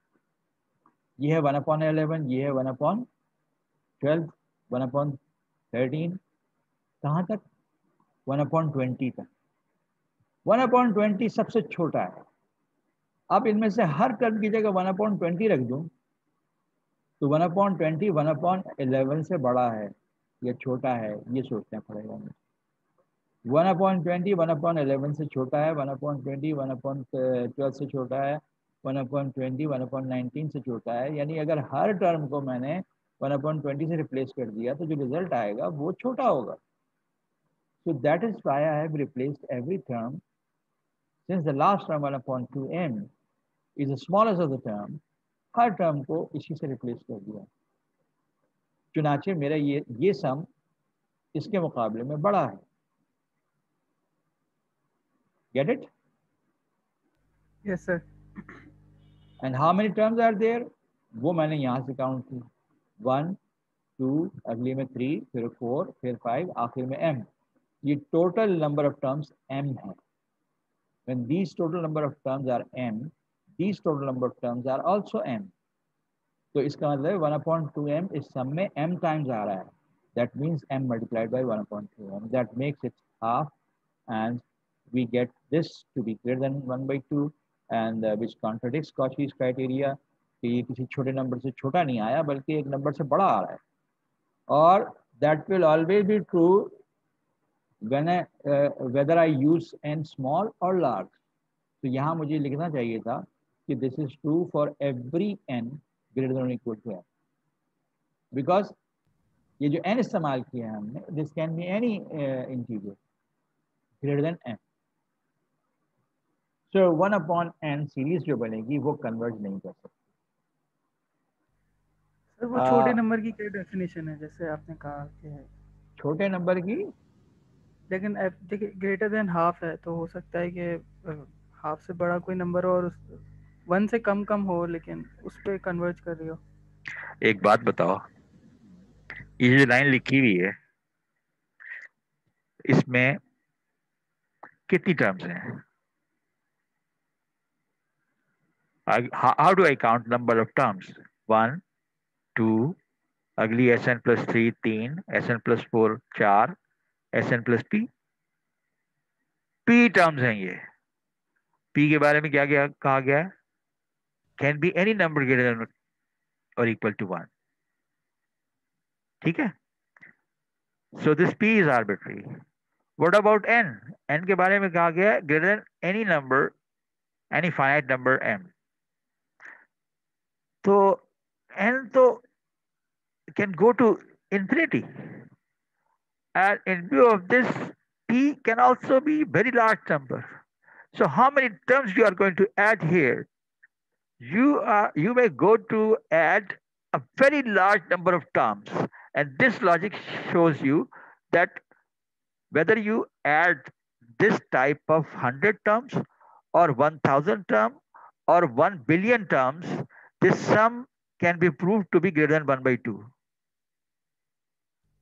ये है 1/11, ये है 1/12, 1/13, कहाँ तक? 1/20 तक. 1/20 सबसे छोटा है. अब इनमें से हर टर्म की जगह 1/20 रख दूं, तो 1/20 1/11 से बड़ा है या छोटा है, ये सोचना पड़ेगा मुझे. 1/20 1/11 से छोटा है, 1/20 1/12 से छोटा है, 1/20 1/19 से छोटा है. यानी अगर हर टर्म को मैंने 1/20 से रिप्लेस कर दिया तो जो रिजल्ट आएगा वो छोटा होगा. So that is why I have replaced every term. Since the last term 1/2m is the smallest of the term, her term को इसी से रिप्लेस कर दिया. चुनाचे मेरा ये सम इसके मुकाबले में बड़ा है. Get it? Yes sir. And how many terms are there? वो मैंने यहाँ से काउंट की. 1, 2, अगले में 3, फिर 4, फिर 5, आखिर में m. ये total number of terms m है. When these total number of terms are m, these total number of terms are also m. तो इसका मतलब 1/2m इस सम में m टाइम्स आ रहा है. That means m multiplied by 1/2m. That makes it half, and we get this to be greater than 1/2, and which contradicts Cauchy's criteria कि ये किसी छोटे नंबर से छोटा नहीं आया बल्कि एक नंबर से बड़ा आ रहा है. और that will always be true when whether I use n small or large. तो यहाँ मुझे लिखना चाहिए था कि this is true for every n greater than or equal to m, because ये जो n इस्तेमाल किया है हमने, this can be any integer greater than n. So 1/n series जो बनेगी वो कन्वर्ज नहीं कर सकती. सर वो छोटे नंबर की क्या डेफिनेशन है, जैसे आपने कहा कि छोटे नंबर की, लेकिन देखिए ग्रेटर देन हाफ है तो हो सकता है कि हाफ से बड़ा कोई नंबर और 1 से कम हो लेकिन उस पर कन्वर्ज कर रही हो. एक बात बताओ, ये जो लाइन लिखी हुई है इसमें कितनी टर्म्स हैं? How do I count number of terms? 1, 2, अगली SN+3 3, SN+4 4, SN+P P terms हैं ये. P के बारे में क्या क्या कहा गया है? Can be any number greater than or equal to 1. ठीक है? So this P is arbitrary. What about N? N के बारे में कहा गया है greater than any number, any finite number M. तो N तो can go to infinity. And in view of this, P can also be very large number. So how many terms you are going to add here? You may go to add a very large number of terms. And this logic shows you that whether you add this type of 100 terms or 1000 terms or 1 billion terms, this sum can be proved to be greater than 1/2.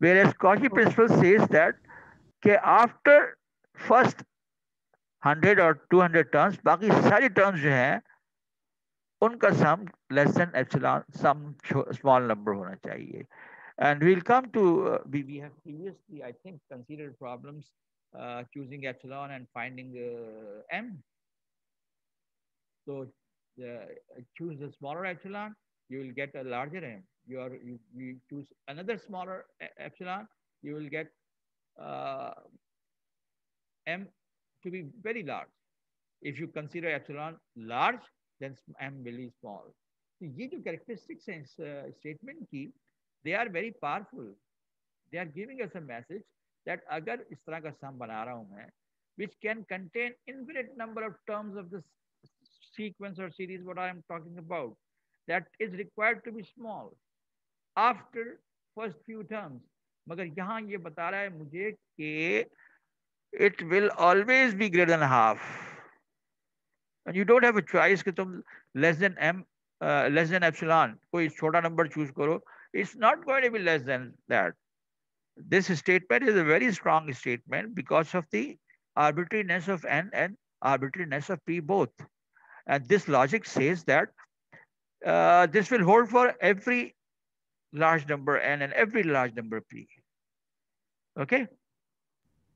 Whereas Cauchy principle says that after first 100 or 200 terms, बाकी सारी terms जो हैं उनका sum less than epsilon, some small number होना चाहिए. And we'll come to, we have previously, I think, considered problems choosing epsilon and finding m. So choose the smaller epsilon, you will get a larger m. You choose another smaller epsilon, you will get m to be very large. If you consider epsilon large, then m will be small. So ये जो characteristics हैं इस statement की, they are very powerful. They are giving us a message that अगर इस तरह का sum बना रहा हूँ मैं, which can contain infinite number of terms of this sequence or series what I am talking about, that is required to be small after first few terms. मगर यहाँ ये बता रहा है मुझे कि it will always be greater than half. And you don't have a choice कि तुम less than m, less than epsilon, कोई छोटा number choose करो. It's not going to be less than that. This statement is a very strong statement because of the arbitrariness of n and arbitrariness of p both. And this logic says that this will hold for every large number n and every large number p. Okay?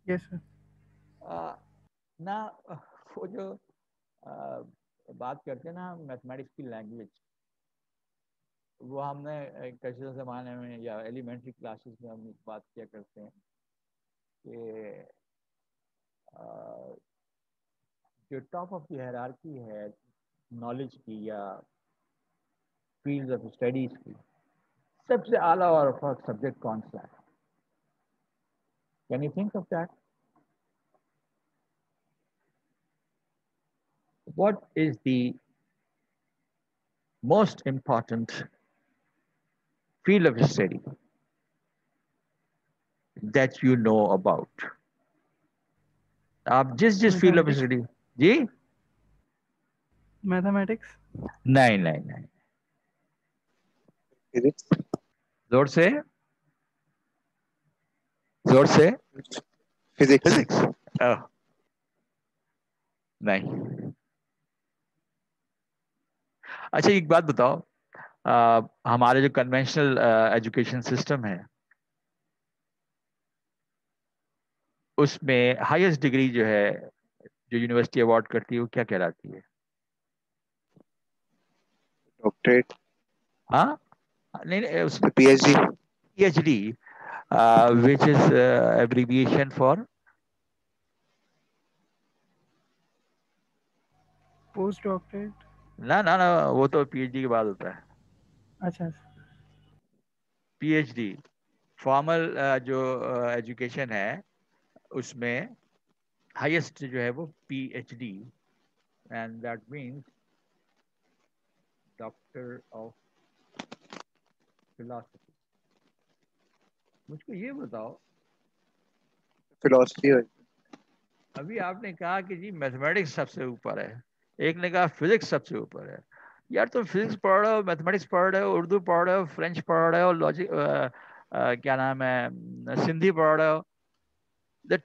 Yes, sir. Now, वो जो बात करते हैं ना mathematics की language, वो हमने कच्चे ज़माने में या एलिमेंट्री क्लासेस में हम बात किया करते हैं कि जो टॉप ऑफ द हायरार्की है नॉलेज की या फील्ड ऑफ स्टडीज की, सबसे आला और फर्क सब्जेक्ट कौन सा है? Can you think of that? What is the most important field of study that you know about? आप जिस फील्ड ऑफ स्टडी जी मैथमेटिक्स नहीं नहीं नहीं जोर से फिजिक्स नहीं. अच्छा एक बात बताओ, हमारे जो कन्वेंशनल एजुकेशन सिस्टम है उसमें हाईएस्ट डिग्री जो है जो यूनिवर्सिटी अवार्ड करती है वो क्या कहलाती है? डॉक्टरेट। हाँ, नहीं नहीं, उसमें PhD. PhD, which is abbreviation for post doctorate. ना ना ना, वो तो PhD के बाद होता है। अच्छा। PhD फॉर्मल जो एजुकेशन है उसमें हाईएस्ट जो है वो PhD, and that means doctor of philosophy. मुझको ये बताओ, फिलोसफी। अभी आपने कहा कि जी मैथमेटिक्स सबसे ऊपर है, एक ने कहा फिजिक्स सबसे ऊपर है। यार तुम फिजिक्स पढ़ रहे हो, मैथमेटिक्स पढ़ रहे हो, उर्दू पढ़ रहे हो, फ्रेंच पढ़ रहे हो, लॉजिक क्या नाम है, सिंधी पढ़ रहे हो, the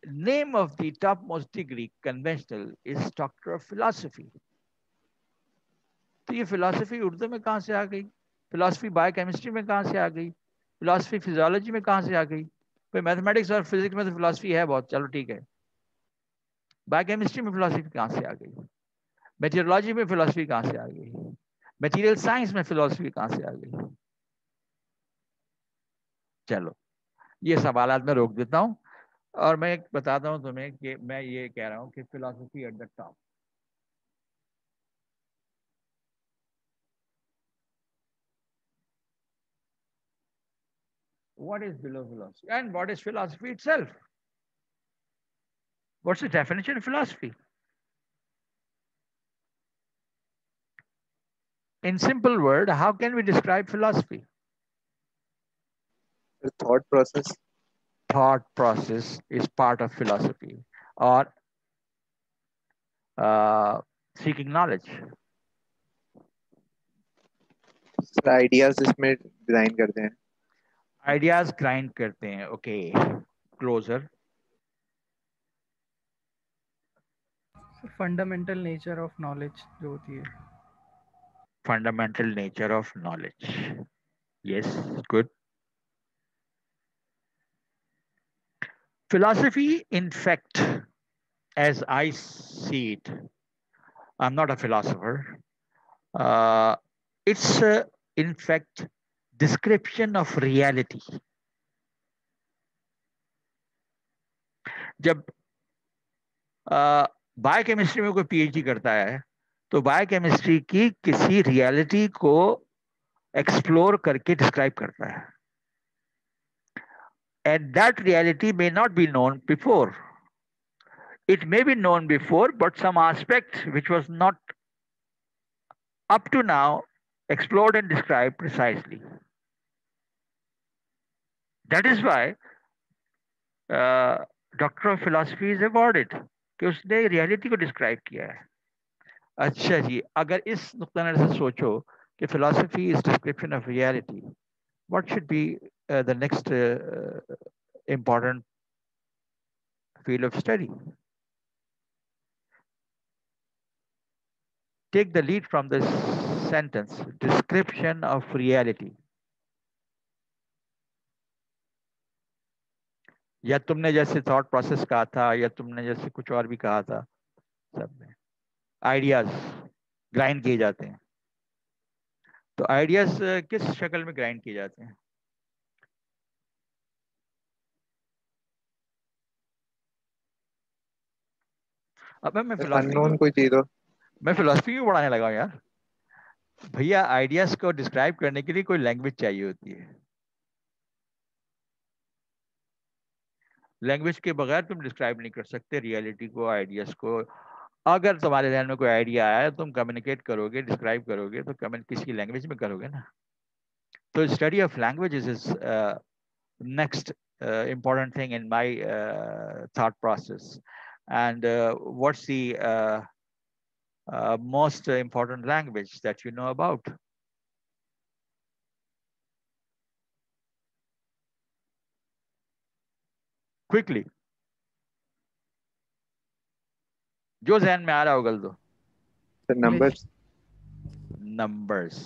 name of the top most degree conventional is doctor of philosophy. तो ये फिलोसफी उर्दू में कहाँ से आ गई? फिलोसफी बायोकेमिस्ट्री में कहाँ से आ गई? फिलोसफी फिजियोलॉजी में कहाँ से आ गई? भाई मैथमेटिक्स और फिजिक्स में तो फिलोसफी है बहुत, चलो ठीक है। बायोकेमिस्ट्री में फिलोसफी कहाँ से आ गई? मेटीरियोलॉजी में फिलोसफी कहाँ से आ गई? मटेरियल साइंस में फिलोसफी कहाँ से आ गई? चलो, ये सवालात में रोक देता हूँ और मैं बताता हूँ तुम्हें कि मैं ये कह रहा हूँ कि philosophy at the top. What is below philosophy and what is philosophy itself? What's the definition of philosophy? In simple word, how can we describe philosophy? Thought process. Thought process is part of philosophy, or seeking knowledge. Sir ideas इसमें design करते हैं। Ideas grind करते हैं, okay. Closer. Fundamental nature of knowledge जो होती है। Fundamental nature of knowledge. Yes, good. Philosophy, in fact, as I see it, I'm not a philosopher. Uh, it's in fact description of reality. जब biochemistry में कोई PhD करता है तो biochemistry की किसी रियलिटी को एक्सप्लोर करके डिस्क्राइब करता है, and that reality may not be known before. It may be known before, but some aspect which was not up to now explored and described precisely. That is why doctor of philosophy is awarded कि उसने reality को describe किया है. अच्छा जी, अगर इस नुक्ता नज़र से सोचो कि philosophy is description of reality, what should be the next important field of study? Take the lead from this sentence, description of reality. या तुमने जैसे थॉट प्रोसेस कहा था, या तुमने जैसे कुछ और भी कहा था, सब में आइडियाज ग्राइंड किए जाते हैं. तो आइडियाज किस शक्ल में ग्राइंड किए जाते हैं? अब मैं फिलोसफी अननोन कोई चीज हो। मैं फिलोसफी क्यों पढ़ाने लगा हूं यार? भैया आइडियाज को डिस्क्राइब करने के लिए कोई लैंग्वेज चाहिए होती है. लैंग्वेज के बगैर तुम डिस्क्राइब नहीं कर सकते रियलिटी को, आइडियाज को. अगर तुम्हारे ध्यान में कोई आइडिया आया, तुम कम्युनिकेट करोगे, डिस्क्राइब करोगे, तो कम्युनिकेट किसी लैंग्वेज में करोगे ना. तो study of languages is next important thing in my thought process. And what's the most important language that you know about? Quickly. जो जहन में आ रहा हो गल दो. Sir numbers. numbers.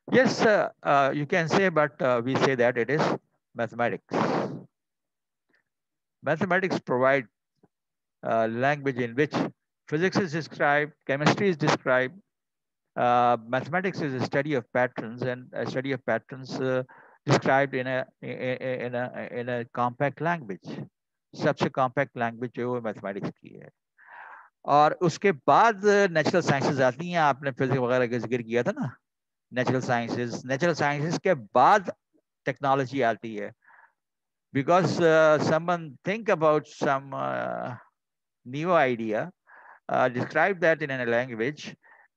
Yes, you can say, but we say that it is mathematics. Mathematics provide language in which physics is described, chemistry is described. Mathematics is a study of patterns, and a study of patterns described in a compact language. सबसे compact language जो है mathematics की है. और उसके बाद natural sciences आती हैं. आपने फिजिक्स वगैरह का जिक्र किया था ना. नेचुरल साइंसेज के बाद टेक्नोलॉजी आती है. Because someone think about some new idea, describe that in a language,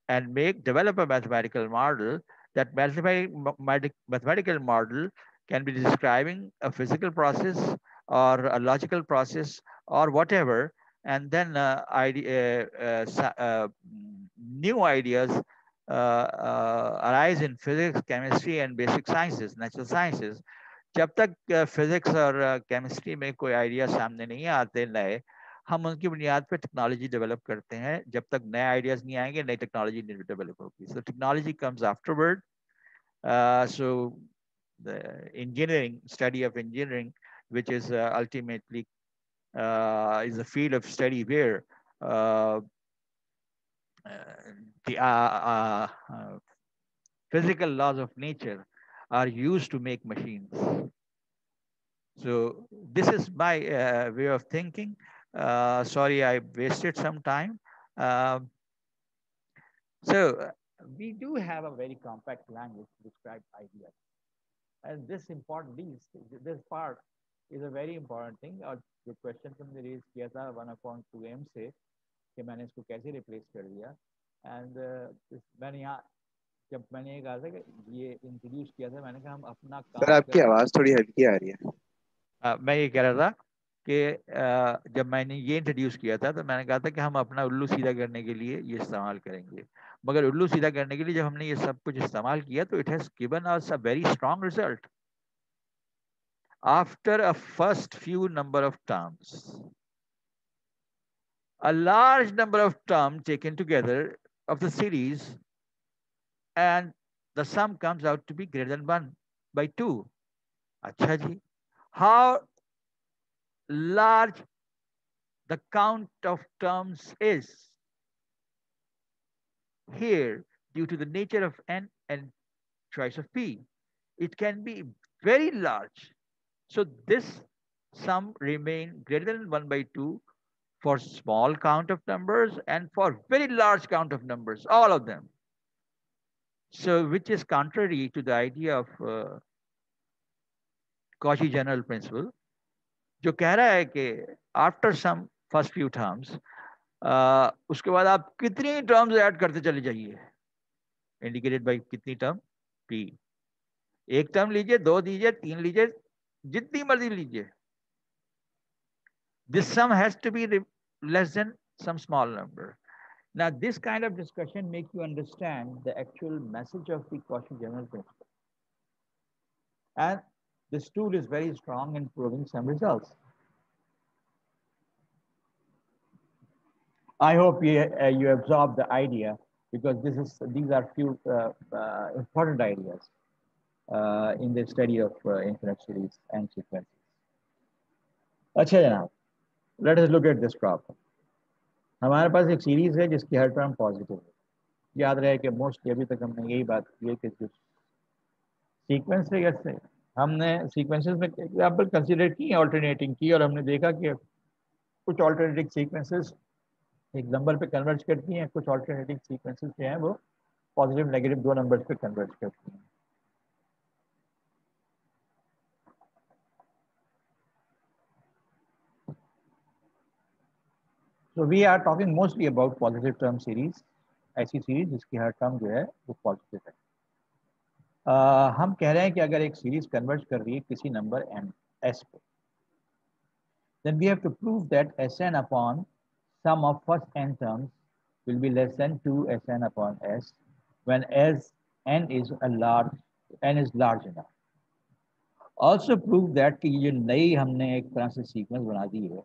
and develop a mathematical model. That mathematical model can be describing a physical process or a logical process or whatever, and then new ideas arise in physics, chemistry, and basic sciences, natural sciences. जब तक physics और chemistry में कोई idea सामने नहीं आते नए, हम उनकी बुनियाद पर टेक्नोलॉजी डेवलप करते हैं. जब तक नए आइडियाज नहीं आएंगे, नई टेक्नोलॉजी नहीं डेवलप होगी. So technology comes afterward. So the engineering, study of engineering, which is ultimately is a field of study where the physical laws of nature are used to make machines. So this is my way of thinking. Sorry, I wasted some time. So we do have a very compact language to describe ideas. And this part is a very important thing. और जो question तुमने raise किया था 1/2m से कि मैंने इसको कैसे रिप्लेस कर दिया. एंड मैंने यहाँ जब मैंने ये कहा था कि ये इंट्रोड्यूस किया था, मैंने कहा हम अपना काम. सर आपकी आवाज थोड़ी हल्की आ रही है. मैं ये कह रहा था कि जब मैंने ये इंट्रोड्यूस किया था तो मैंने कहा था कि हम अपना उल्लू सीधा करने के लिए ये इस्तेमाल करेंगे. मगर उल्लू सीधा करने के लिए जब हमने ये सब कुछ इस्तेमाल किया तो it has given us a very strong result. After a first few number of terms, a large number of terms taken together of the series, and the sum comes out to be greater than 1/2. Acha ji, how large the count of terms is here due to the nature of n and choice of p. It can be very large. So this sum remain greater than 1/2 for small count of numbers and for very large count of numbers, all of them. So which is contrary to the idea of Cauchy general principle, जो कह रहा है कि after some first few terms, उसके बाद आप कितनी terms add करते चले जाइए, इंडिकेटेड बाई कितनी टर्म p. एक टर्म लीजिए, दो लीजिए, तीन लीजिए, जितनी मर्जी लीजिए. This sum has to be less than some small number. Now, this kind of discussion makes you understand the actual message of the Cauchy general principle. And this tool is very strong in proving some results. I hope you absorb the idea, because these are few important ideas in the study of infinite series and sequences. अच्छा जनाब, let us look at this problem. हमारे पास एक series है जिसकी हर term positive है. याद रहे कि मोस्टली अभी तक हमने यही बात की है कि जो सीक्वेंस है, कैसे हमने सीक्वेंसेस में एग्जाम्पल कंसिडर की, ऑल्टरनेटिंग की, और हमने देखा कि कुछ ऑल्टरनेटिंग सीक्वेंसेस एक नंबर पे कन्वर्ज करती हैं, कुछ ऑल्टरनेटिंग सीक्वेंसेस जो हैं वो पॉजिटिव नेगेटिव दो नंबर्स पे कन्वर्ज करती हैं. So we are talking mostly about positive term series, ऐसी सीरीज जिसकी हर टर्म जो है वो पॉजिटिव है. हम कह रहे हैं कि अगर एक सीरीज कन्वर्ज कर रही है किसी नंबर m s पे, then we have to prove that Sn upon sum of first n terms will be less than 2 Sn upon s when n is large enough. Also prove that कि ये नई हमने एक तरह से sequence बना दी है,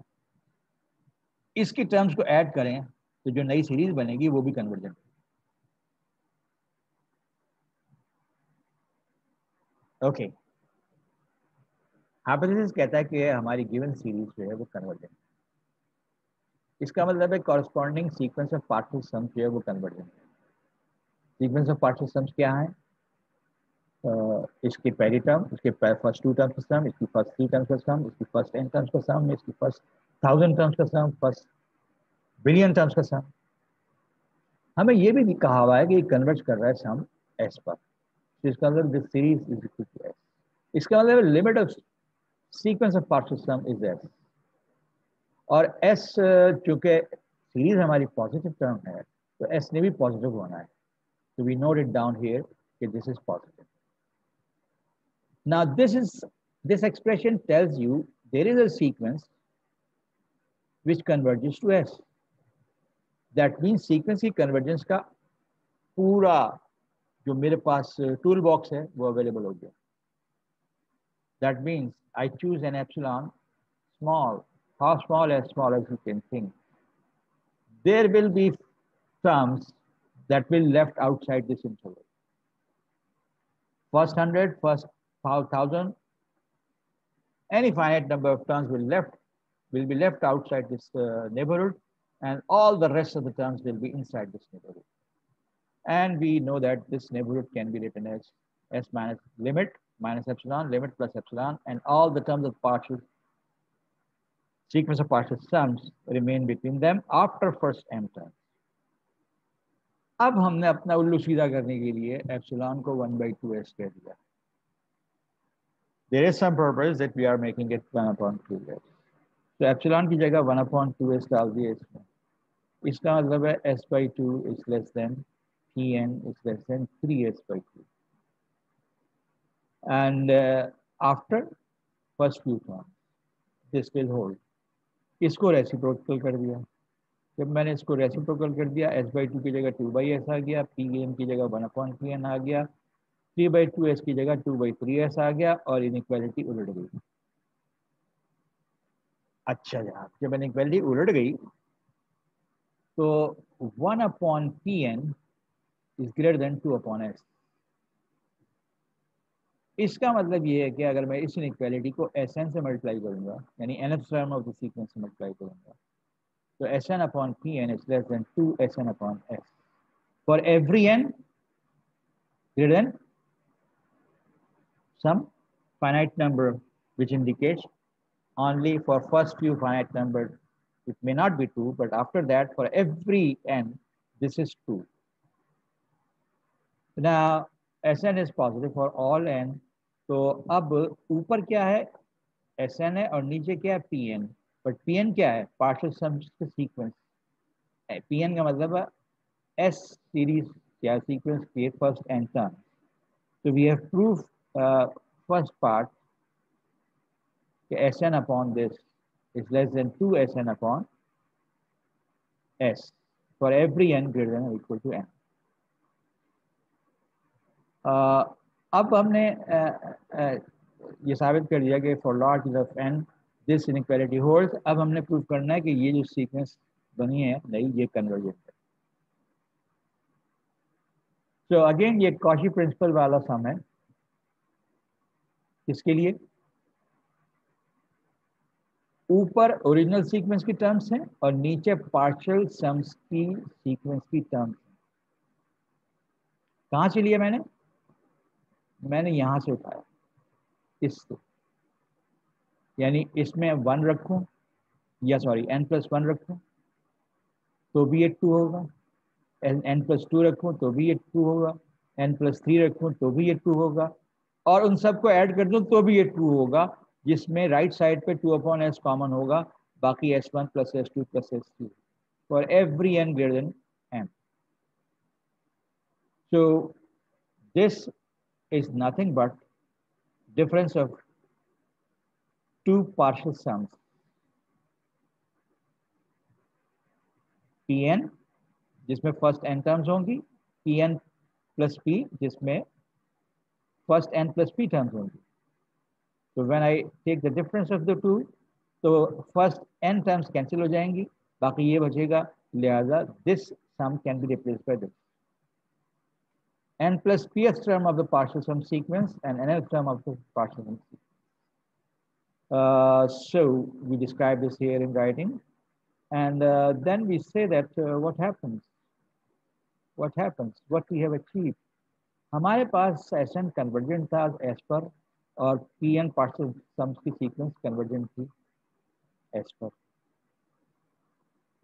इसकी टर्म्स को ऐड करें तो जो नई सीरीज बनेगी वो भी कन्वर्जेंट। ओके, हाइपोथेसिस कहता है कि हमारी गिवन सीरीज जो है वो कन्वर्जेंट। इसका मतलब है corresponding sequence of partial sums जो है वो convergent. Sequence of partial sums क्या है? इसकी पहली टर्म, इसके फर्स्ट टू टर्म्स का सम, इसकी फर्स्ट थ्री टर्म्स का सम, इसकी फर्स्ट 10 टर्म्स का सम, इसकी फर्स्ट 1000 टर्म्स का सम, फर्स्ट बिलियन टर्म्स का सम। हमें ये भी कहा हुआ है कि कन्वर्ज कर रहा है सम एस पर, तो इसका मतलब this series is equal to s. इसका मतलब limit of sequence of partial sum is s, और एस चूंकि सीरीज हमारी पॉजिटिव टर्म है तो एस ने भी पॉजिटिव होना है, तो we note it down here कि this is positive. Now this expression tells you there is a sequence which converges to S. That means sequence की convergence का पूरा जो मेरे पास टूल बॉक्स है वो अवेलेबल हो गया। That means I choose an epsilon small, how small as you can think. There will be terms that will left outside this interval. First 100, first 1000, any finite number of terms will be left outside this neighborhood, and all the rest of the terms will be inside this neighborhood. And we know that this neighborhood can be written as S minus limit minus epsilon, limit plus epsilon, and all the terms of partial sequence of partial sums remain between them after first m terms. अब हमने अपना उल्लू सीधा करने के लिए epsilon को 1/2s कह दिया. There is some purpose that we are making it 1/2s. तो एप्सिलॉन की जगह 1/2s डाल दिए इसमें. इसका मतलब है s/2 is less than Pn is less than 3s/2. And after first few terms, this will hold. इसको रेसिप्रोकल कर दिया. जब मैंने इसको रेसिप्रोकल कर दिया, s/2 की जगह 2/s आ गया, Pn की जगह 1/Pn आ गया, 3/2s की जगह 2/3s आ गया, और इनइक्वालिटी उलट गई. अच्छा जनाब, जब इनइक्वालिटी उलट गई तो 1/Pn is greater than 2/s. इसका मतलब ये है कि अगर मैं इस इनइक्वालिटी को Sn से मल्टीप्लाई करूंगा, यानी nth term of the sequence से मल्टीप्लाई करूंगा, तो Sn/Pn is less than 2Sn/s. For every n greater than some finite number, which indicates only for first few finite numbers it may not be 2, but after that for every n this is 2. Now Sn is positive for all n. तो अब ऊपर क्या है? Sn है, और नीचे क्या है? Pn. बट Pn क्या है? पार्शियल सम्स का सीक्वेंस. Pn का मतलब है S सीरीज क्या सीक्वेंस के first n term. So we have proved first part Sn upon this is less than 2 Sn upon S for every n greater than or equal to n. अब हमने ये साबित कर दिया कि for lot of n this inequality holds. अब हमने prove करना है कि ये जो सीक्वेंस बनी है नहीं, ये कन्वर्जेंट है. सो अगेन ये कॉची प्रिंसिपल वाला सम है. किसके लिए? ऊपर ओरिजिनल सीक्वेंस की टर्म्स हैं और नीचे पार्शियल सम्स की सीक्वेंस की टर्म्स. कहाँ से लिया मैंने यहां से उठाया, इससे. यानी इसमें 1 रखूं, या सॉरी n+1 रखूं तो भी ये 2 होगा, n+2 रखूं तो भी ये 2 होगा, n+3 रखूं तो भी ये 2 होगा, और उन सबको ऐड कर दूं तो भी ये 2 होगा, जिसमें राइट साइड पे 2/s कॉमन होगा, बाकी s1 + s2 + s3 for every n greater than m. So this is nothing but difference of two partial sums, Pn जिसमें फर्स्ट n टर्म्स होंगी, Pn + P जिसमें फर्स्ट n + P टर्म्स होंगी. So when I take the difference of the two, तो first n terms cancel हो जाएंगी, बाकी ये बचेगा, लिहाजा this sum can be replaced by this n plus pth term of the partial sum sequence and nth term of the partial sum sequence. So we describe this here in writing, and then we say that what happens, what we have achieved. हमारे पास Sn convergent था S पर, और Pn partial sums की sequence convergent थी S पर.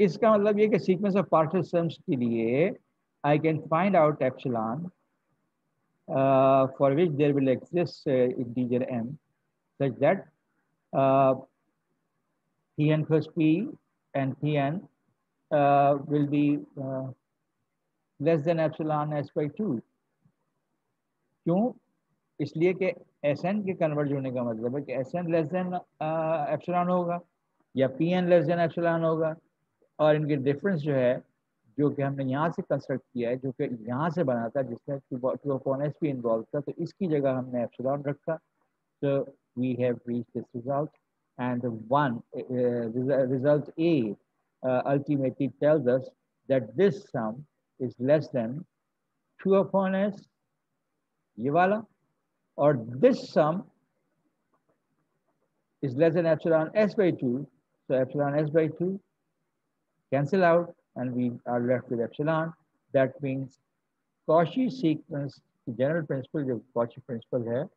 इसका मतलब ये कि sequence of partial sums के लिए I can find out epsilon for which there will exist integer m such that Pn plus P and Pn will be less than epsilon s by 2. क्यों? इसलिए कि Sn के converge होने का मतलब है कि Sn लेस देन एप्सिलॉन होगा या Pn लेस देन एप्सिलॉन होगा, और इनके डिफरेंस जो है, जो कि हमने यहाँ से कंस्ट्रक्ट किया है, जो कि यहाँ से बना था, जिसमें 2/s इन्वॉल्व था, तो इसकी जगह हमने एप्सिलॉन रखा. So we have reached this result, and the result A ultimately tells us that this sum is less than 2/s, ये वाला, or this sum is less than epsilon s by 2. So epsilon s by 2 cancel out, and we are left with epsilon. That means Cauchy sequence, the general principle, जो Cauchy principle है,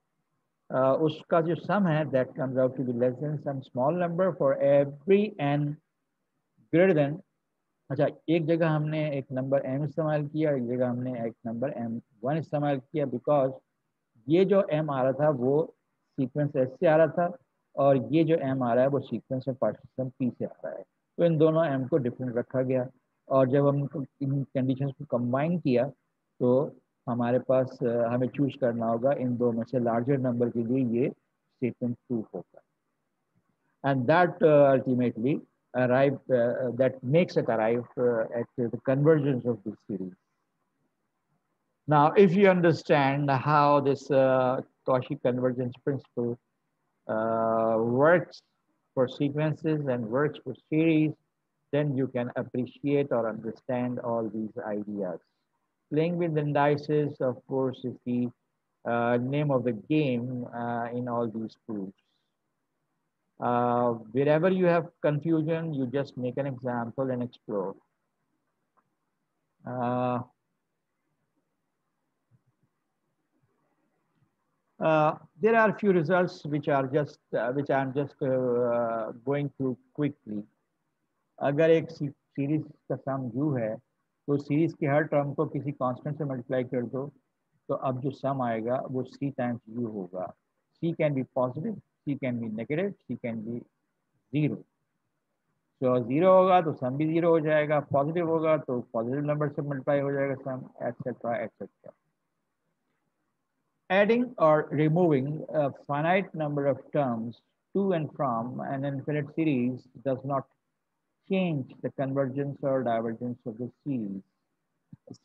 उसका जो sum है, that comes out to be less than some small number for every n greater than. अच्छा, एक जगह हमने एक नंबर m इस्तेमाल किया, एक जगह हमने एक नंबर m1 इस्तेमाल किया, बिकॉज ये जो m आ रहा था वो सीक्वेंस s से आ रहा था, और ये जो m आ रहा है वो sequence of partition sum p से आ रहा है. तो इन दोनों m को डिफरेंट रखा गया, और जब हम इन कंडीशंस को कंबाइन किया तो हमारे पास हमें चूज करना होगा इन दो में से लार्जर नंबर के लिए ये स्टेटमेंट ट्रू होगा, and that ultimately that makes it arrive at the convergence of this series. Now, if you understand how this Cauchy convergence principle works for sequences and works for series, then you can appreciate or understand all these ideas. Playing with indices, of course, is the name of the game in all these proofs. Wherever you have confusion, you just make an example and explore. There are a few results which are just which I'm just going through quickly. अगर एक series का सम u है, तो series के हर term को किसी constant से multiply कर दो, तो अब जो सम आएगा वो c टाइम्स u होगा. c can be positive, c can be negative, c can be zero. तो जीरो होगा तो सम भी जीरो हो जाएगा, पॉजिटिव होगा तो पॉजिटिव नंबर से मल्टीप्लाई हो जाएगा sum, etcetera etcetera. Adding or removing a finite number of terms to and from an infinite series does not change the convergence or divergence of the series.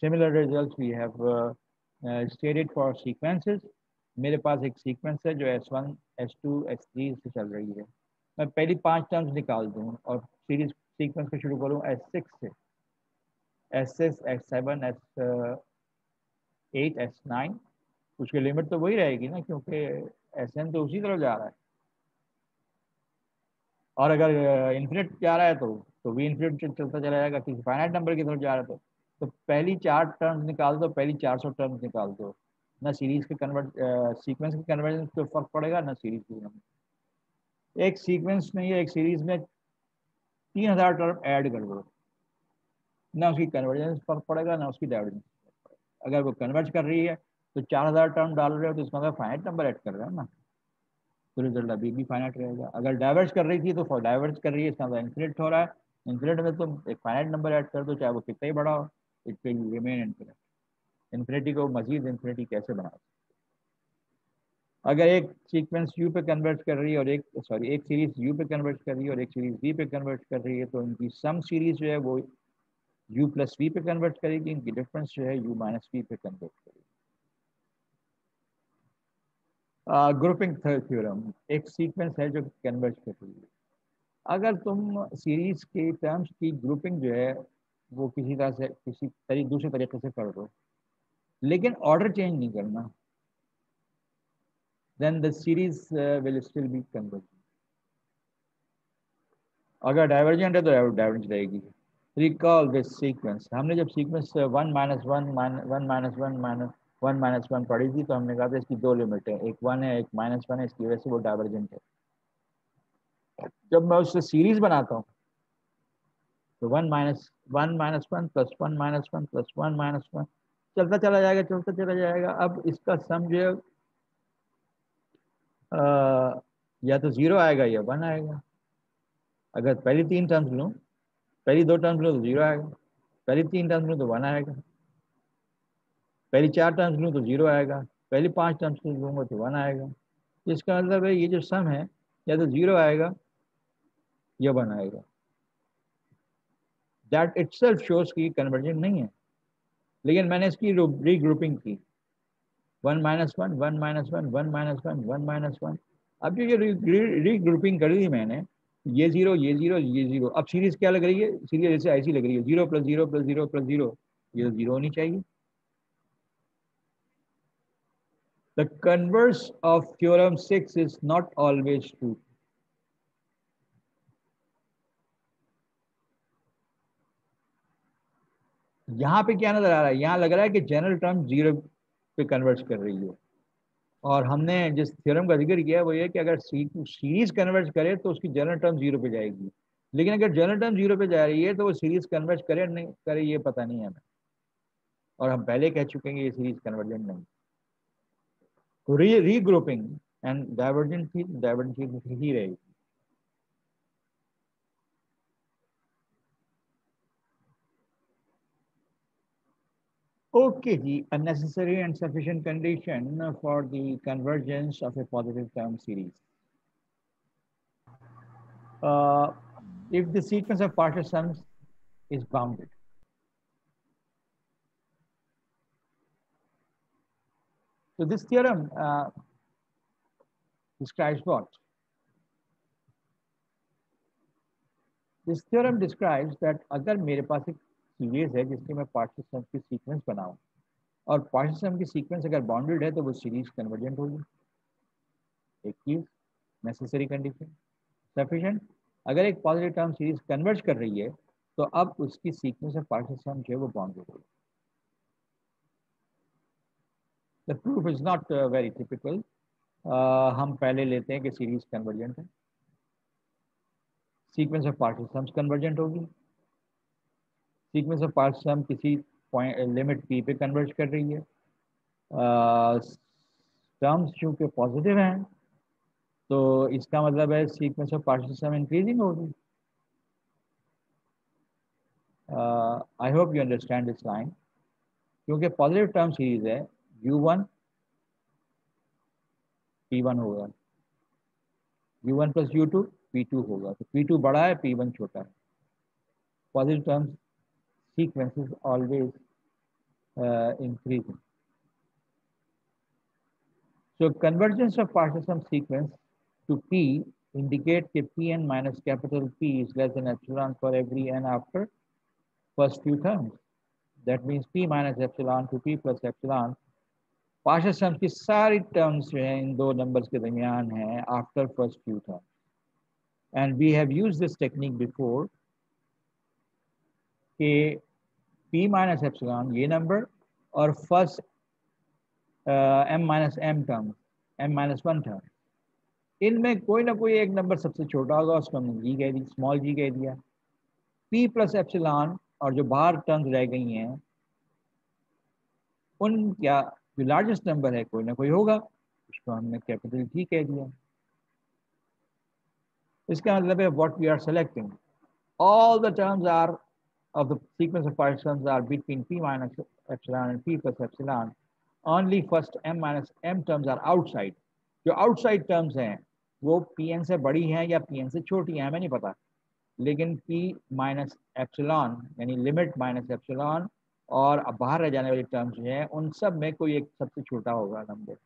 Similar results we have stated for sequences. मेरे पास एक sequence है जो S1, S2, S3 से चल रही है. मैं पहली 5 टर्म्स निकाल दूँ और सीरीज सीक्वेंस को शुरू करूँ S6 से, S6, S7, S8, S9, उसकी लिमिट तो वही रहेगी ना, क्योंकि Sn तो उसी तरफ जा रहा है, और अगर इन्फिनिट जा रहा है तो भी इन्फिनिट चलता चला जाएगा, किसी फाइनाइट नंबर की तरफ जा रहा है तो पहली 4 टर्म्स निकाल दो, पहली 400 टर्म्स निकाल दो, ना सीरीज के सीक्वेंस के कन्वर्जेंस पे फर्क पड़ेगा, ना सीरीज के. एक सीक्वेंस में या एक सीरीज में 3000 टर्म ऐड कर दो, ना उसकी कन्वर्जेंस फर्क पड़ेगा, ना उसकी डाइवर्जेंस. अगर वो कन्वर्ज कर रही है तो 4000 टर्म डाल रहे हो तो इसका मतलब फाइनाइट नंबर ऐड कर रहे हो ना, तो रिजल्ट अभी भी फाइनाइट रहेगा. अगर डाइवर्ज कर रही थी तो डाइवर्ज कर रही है, इसका मतलब इन्फिनिट हो रहा है. इन्फिनिट में तुम एक फाइनाइट नंबर ऐड कर दो, चाहे वो कितना ही बड़ा हो, it will remain infinite. Infinity को मजीद इन्फिनिटी कैसे बना सकते? अगर एक सीक्वेंस यू पे कन्वर्ट कर रही है और एक सीरीज यू पे कन्वर्ट कर रही है और एक सीरीज वी पे कन्वर्ट कर रही है, तो इनकी सम सीरीज जो है वो u प्लस वी पे कन्वर्ट करेगी, इनकी डिफरेंस जो है u माइनस वी पे कन्वर्ट करेगी. ग्रुपिंग थ्योरम, एक सीक्वेंस है जो कन्वर्ज कर रही है. अगर तुम सीरीज की टर्म्स की ग्रुपिंग जो है वो किसी तरह से दूसरे तरीके से कर दो, लेकिन ऑर्डर चेंज नहीं करना, then the series will still be convergent. अगर डाइवर्जेंट है तो डाइवर्जेंट रहेगी। रिकॉल दिस सीक्वेंस, हमने जब सीक्वेंस 1 - 1 - 1 पढ़ी थी तो हमने कहा था इसकी दो लिमिट है, एक 1 है एक -1 है, इसकी वजह से वो डाइवर्जेंट है। जब मैं उससे सीरीज बनाता हूँ तो 1 - 1 + 1 - 1 + 1 - 1 चलता चला जाएगा, चलता चला जाएगा। अब इसका सम जो है या तो 0 आएगा या 1 आएगा। अगर पहली तीन टर्म्स लूँ, पहली दो टर्म्स लूँ तो 0 आएगा, पहली तीन टर्म्स लूँ तो 1 आएगा, पहली चार टर्म्स लूँ तो 0 आएगा, पहली पांच टर्म्स लूँगा तो 1 आएगा। इसका मतलब है ये जो सम है या तो 0 आएगा या 1 आएगा। दैट इटसेल्फ शोज की कन्वर्जेंट नहीं है, लेकिन मैंने इसकी रीग्रुपिंग की 1 - 1 1 - 1 1 - 1 1 - 1। अब जो ये रीग्रुपिंग कर दी मैंने, ये 0 ये 0 ये 0, अब सीरीज क्या लग रही है? सीरीज जैसे ऐसी लग रही है 0 + 0 + 0 + 0, ये तो 0 होनी चाहिए। The converse of theorem 6 is not always true. यहाँ पे क्या नजर आ रहा है? यहाँ लग रहा है कि जनरल टर्म 0 पे कन्वर्ज कर रही है, और हमने जिस थ्योरम का जिक्र किया है वो ये कि अगर सीरीज कन्वर्ज करे तो उसकी जनरल टर्म 0 पे जाएगी, लेकिन अगर जनरल टर्म 0 पे जा रही है तो वो सीरीज कन्वर्ज करे नहीं करे ये पता नहीं है हमें, और हम पहले कह चुके हैं ये सीरीज कन्वर्जेंट नहीं। तो रीग्रुपिंग एंड डाइवर्जेंट ही रहेगी। Okay, the unnecessary and sufficient condition for the convergence of a positive term series. Uh, if the sequence of partial sums is bounded. So this theorem describes what? This theorem describes that अगर मेरे पास एक series है जिसके मैं partial सम की sequence बनाऊं, और partial सम की सीक्वेंस अगर बाउंडेड है तो वो सीरीज कन्वर्जेंट होगी। एक चीज नेसेसरी कंडीशन। सफिशिएंट, अगर एक पॉजिटिव टर्म सीरीज कन्वर्ज कर रही है तो अब उसकी सीक्वेंस ऑफ पार्शियल सम जो है वो बाउंडेड होगी। The proof is not very typical. हम पहले लेते हैं कि सीरीज कन्वर्जेंट है, sequence of partial sums convergent होगी, सीक्वेंस ऑफ पार्शियल सम किसी पॉइंट लिमिट पी पे कन्वर्ज कर रही है, टर्म्स चूंकि पॉजिटिव हैं तो इसका मतलब है sequence of partial sum increasing होगी। I hope you understand this line. क्योंकि पॉजिटिव टर्म सीरीज है, u1 p1 होगा, u1 + u2 p2 होगा, तो p2 बड़ा है p1 छोटा है। Positive term sequence is always increasing. So convergence of partial sum sequence to P indicate that Pn minus capital P is less than epsilon for every n after first few terms. That means P minus epsilon to P plus epsilon partial sums की सारी terms जो हैं इन दो numbers के दरमियान हैं after first few terms. And we have used this technique before कि P minus epsilon ये नंबर और first m minus m term m-1 term, इनमें कोई ना कोई एक नंबर सबसे छोटा होगा, उसको हमने जी कह दी, स्मॉल जी कह दिया। P प्लस एप्सिलॉन और जो बाहर टर्म्स रह गई हैं उन क्या जो लार्जेस्ट नंबर है कोई ना कोई होगा, उसको हमने कैपिटल जी कह दिया। इसका मतलब है what we are selecting, all the terms are of the sequence of partial sums are between P minus epsilon and P plus epsilon. Only first m minus m terms are outside. जो outside terms हैं वो Pn से बड़ी हैं या Pn से छोटी हैं हमें नहीं पता, लेकिन P माइनस एप्सिलॉन यानी लिमिट माइनस एप्सिलॉन और बाहर रह जाने वाली टर्म्स जो हैं उन सब में कोई एक सबसे छोटा होगा नंबर।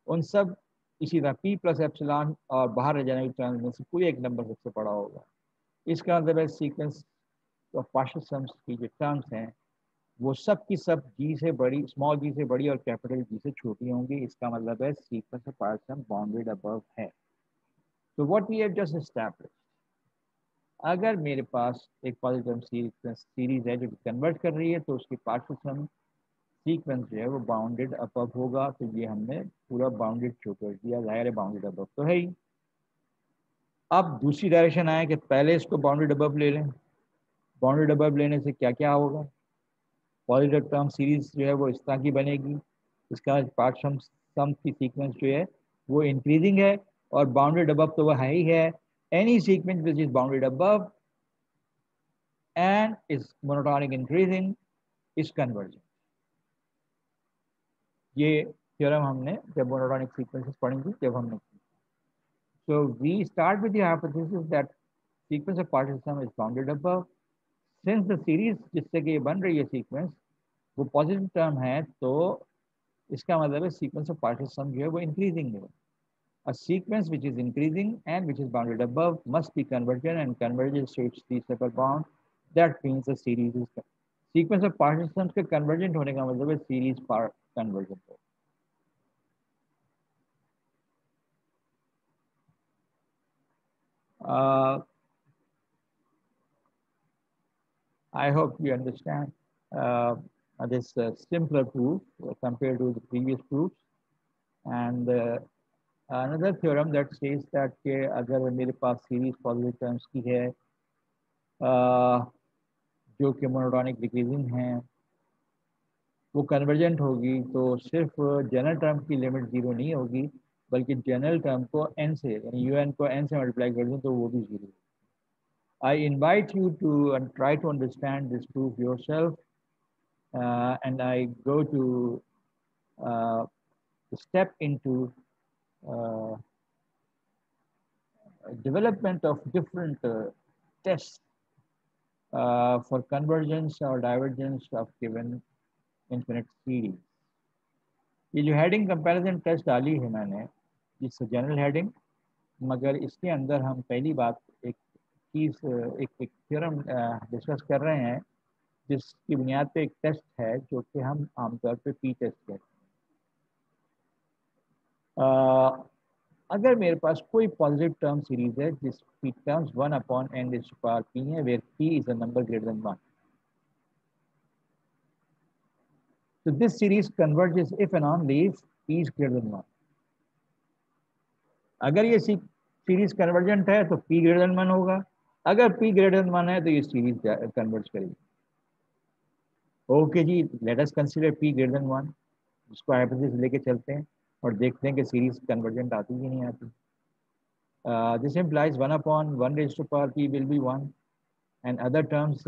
उन सब इसी तरह p प्लस एप्सिलॉन और बाहर रह जाने वाली टर्म्स में से कोई एक नंबर सबसे बड़ा होगा। इसका मतलब है सीक्वेंस ऑफ पार्शियल सम्स की जो टर्म्स हैं वो सब की सब जी से बड़ी, स्मॉल जी से बड़ी और कैपिटल जी से छोटी होंगी। इसका मतलब है sequence of partial sum bounded above है। तो what we have just established, अगर मेरे पास एक पॉजिटिव सीरीज है जो कन्वर्ट कर रही है तो उसकी पार्शियल सम सीक्वेंस जो है वो बाउंडेड अबव होगा। तो ये हमने पूरा बाउंडेड शो कर दिया, जाहिर है बाउंडेड अबव तो है ही। अब दूसरी डायरेक्शन आए कि पहले इसको बाउंडेड अबव ले लें। बाउंडेड अबव लेने से क्या क्या होगा, पॉजिटिव टर्म सीरीज जो है वो इस तरह की बनेगी। इसका पार्शियल सम की सीक्वेंस जो है वो इंक्रीजिंग है और बाउंडेड अबव तो वो है ही है। Any sequence which is bounded above and is monotonic increasing is convergent। ये थ्योरम हमने जब मोनोटॉनिक सीक्वेंसेस पढ़ी थी जब हमने की। So we start with the hypothesis that sequence of partial sum is bounded above. Since the series जिससे कि ये बन रही है सीक्वेंस वो पॉजिटिव टर्म है, तो इसका मतलब है सीक्वेंस ऑफ पार्शियल सम जो है वो इंक्रीजिंग है। A sequence which is increasing and which is bounded above must be convergent, and convergence to its three-step bound. That means the series is sequence of partial sums के convergent होने का मतलब है series part convergent हो। I hope you understand this simpler proof compared to the previous proofs. And another theorem that says that कि अगर मेरे पास series positive terms की है जो कि मोनोटॉनिक डिक्रीजिंग हैं वो कन्वर्जेंट होगी, तो सिर्फ जनरल टर्म की लिमिट जीरो नहीं होगी बल्कि जनरल टर्म को n से, यानी यू एन को n से मल्टीप्लाई कर दें तो वो भी zero. I invite you to try to understand this proof yourself and I go to step into development of different tests for convergence or divergence of given infinite series। ये जो heading comparison test डाली है मैंने, जिससे general heading, मगर इसके अंदर हम पहली बात एक चीज़ एक थ्योरम डिस्कस कर रहे हैं जिसकी बुनियाद पे एक टेस्ट है जो कि हम आमतौर पे पी टेस्ट कहते हैं। अगर मेरे पास कोई पॉजिटिव टर्म सीरीज है जिसकी टर्म्स 1/n⁻p है where p is a number greater than 1, so this series converges if and only if p is greater than 1। अगर ये सीरीज कन्वर्जेंट है तो p ग्रेटर देन 1 होगा, अगर p ग्रेटर देन 1 है तो ये सीरीज कन्वर्ज करेगी। ओके जी, let us consider p greater than 1, जिसको हाइपोथेसिस लेके चलते हैं और देखते हैं कि सीरीज कन्वर्जेंट आती कि नहीं आती। This implies 1/1 p will be 1 and other terms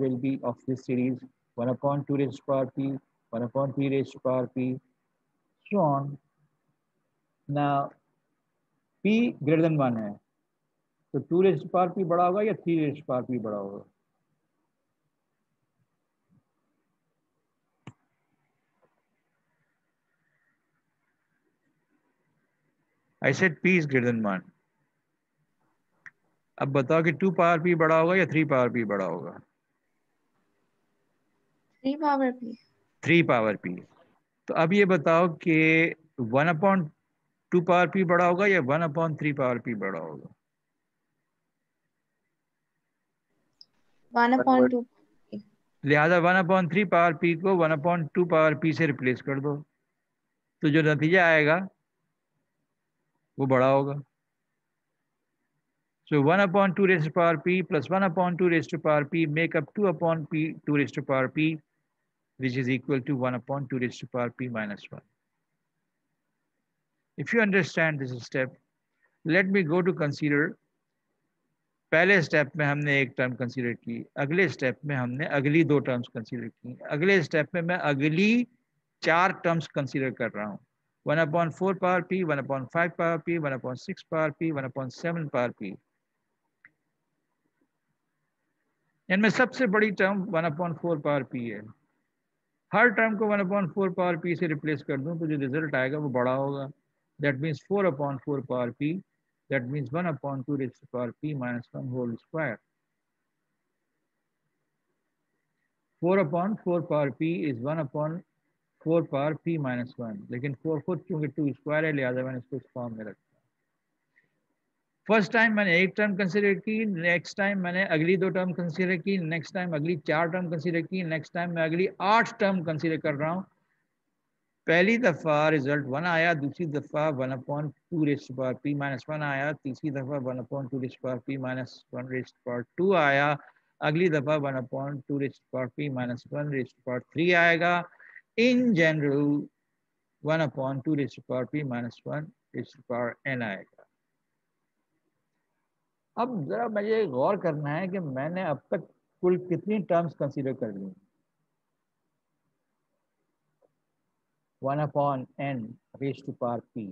will be of this series 1/2 p, 1/p, so on। Now p greater than 1 है तो 2p बड़ा होगा या 3p बड़ा होगा? I said p is greater than 1। अब बताओ कि 2p बड़ा होगा या 3p बड़ा होगा? 3p। तो अब ये बताओ कि 1/2p बड़ा होगा या 1/3p बड़ा होगा? 1/2। लिहाजा 1/3p को 1/2p से रिप्लेस कर दो तो जो नतीजा आएगा वो बड़ा होगा। So 1/2p plus 1/2p make up 2/2p, which is equal to 1/2p minus 1। If you understand this step, let me go to consider। पहले स्टेप में हमने एक टर्म कंसीडर की, अगले स्टेप में हमने अगली दो टर्म्स कंसीडर की, अगले स्टेप में मैं अगली 4 टर्म्स कंसीडर कर रहा हूँ। 1/4p, 1/5p, 1/6p, 1/7p। इनमें सबसे बड़ी टर्म 1/4p है। हर टर्म को 1/4p से रिप्लेस कर दूं तो जो रिजल्ट आएगा वो बड़ा होगा। That means 4 upon 4 power p. That means 1 upon 2 raised to power p minus 1 whole square. 4 upon 4 power p is 1 upon 4 power p minus 1. लेकिन 4 खुद चूंकि 2 स्क्वायर है लिहाजा मैंने इसको इस फॉर्म में रखा. फर्स्ट टाइम मैंने एक टर्म कंसिडर की, नेक्स्ट टाइम मैंने अगली 2 टर्म कंसिडर की, नेक्स्ट टाइम अगली 4 टर्म कंसिडर की, नेक्स्ट टाइम मैं अगली 8 टर्म कंसिडर कर रहा हूँ. पहली दफ़ा रिजल्ट 1 आया, दूसरी दफ़ा 1 upon 2 raised to power p minus 1 आया, तीसरी दफ़ा 1 upon 2 raised to power p minus 1 raised to power 2 आया, अगली दफ़ा 1 upon 2 raised to power p minus 1 raised to power 3 आएगा. In general 1 upon 2 raised to power p minus 1 raised to power n आएगा. अब जरा मुझे गौर करना है कि मैंने अब तक कुल कितनी टर्म्स कंसीडर कर ली. 1 upon n raised to power p,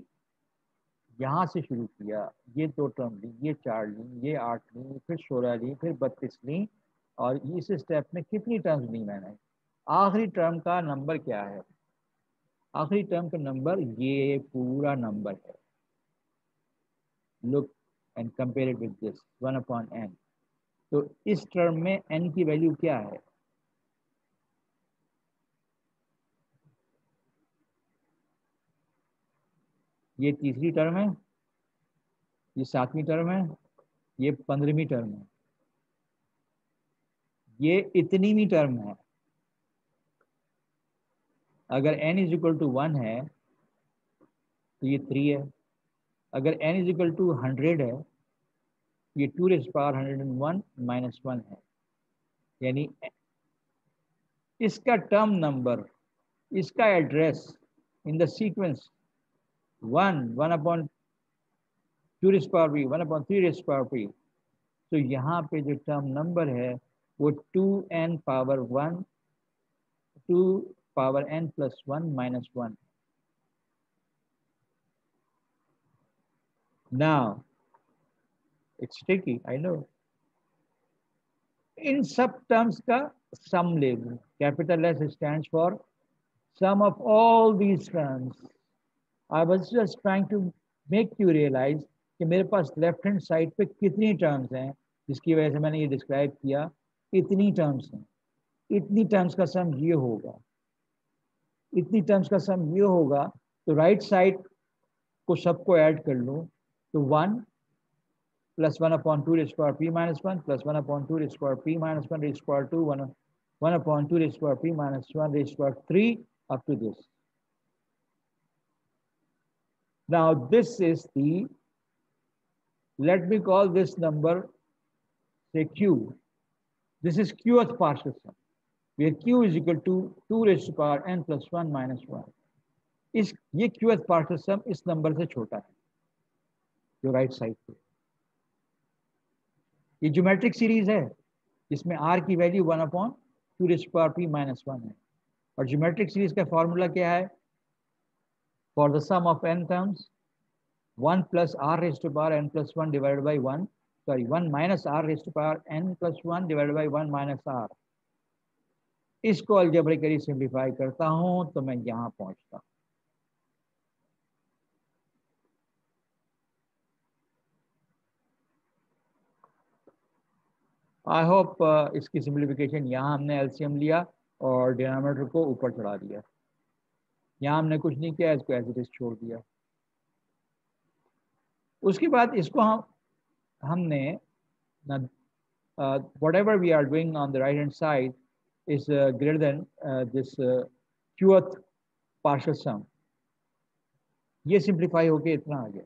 यहाँ से शुरू किया, ये 2 टर्म ली, ये 4 ली, ये 8 ली, फिर 16 ली, फिर 32 ली, और इस स्टेप में कितनी टर्म्स ली मैंने. आखिरी टर्म का नंबर क्या है? आखिरी टर्म का नंबर ये पूरा नंबर है. Look and compare it with this 1 upon n. तो इस टर्म में n की वैल्यू क्या है? ये तीसरी टर्म है, ये 7वीं टर्म है, ये 15वीं टर्म है, ये इतनीवीं टर्म है. अगर n इज इक्वल टू 1 है तो ये 3 है. अगर n इज इक्वल टू 100 है, ये 2 रेज़ टू पावर 101 माइनस 1 है. यानी इसका टर्म नंबर, इसका address in the sequence 1 upon 2 raise to power p, 1 upon 3 raise to power p. तो यहाँ पे जो टर्म नंबर है वो 2n power 1, 2 power n plus 1 minus 1. Now it's tricky, I know. इन सब टर्म्स का सम ले लूं. Capital S stands for sum of all these terms. I was just trying to make you realize कि मेरे पास left hand side पे कितनी terms हैं, जिसकी वजह से मैंने ये डिस्क्राइब किया. इतनी टर्म्स हैं, इतनी टर्म्स का सम ये होगा, इतनी टर्म्स का सम ये होगा. तो राइट साइड को सबको ऐड कर लूं तो 1 plus 1 upon 2 raised to power p minus 1 plus 1 upon 2 raised to power p minus 1 raised to power 2, 1 upon 2 raised to power p minus 1 raised to power 3 up to this. Now this is the, let me call this number say q. This is qth partial sum where q is equal to 2 raised to power n plus 1 minus 1. इस ये qth partial sum इस number से छोटा है जो right side पे. ये geometric series है जिसमें r की value 1 upon 2 raised to power p minus 1 है. और ज्योमेट्रिक सीरीज का फॉर्मूला क्या है? For the sum of n terms 1 plus r raised to power n plus 1 divided by 1, sorry 1 minus r raised to power n plus 1 divided by 1 minus r. इसको algebraically simplify करता हूं तो मैं यहां पहुंचता हूं. आई होप इसकी simplification, यहाँ हमने एलसीएम लिया और डिनोमिनेटर को ऊपर चढ़ा दिया. यहाँ हमने कुछ नहीं किया, इसको एज इट इज छोड़ दिया. उसके बाद इसको हमने whatever we are doing on the right hand side is greater than this qth partial sum. ये सिंप्लीफाई होके इतना आ गया.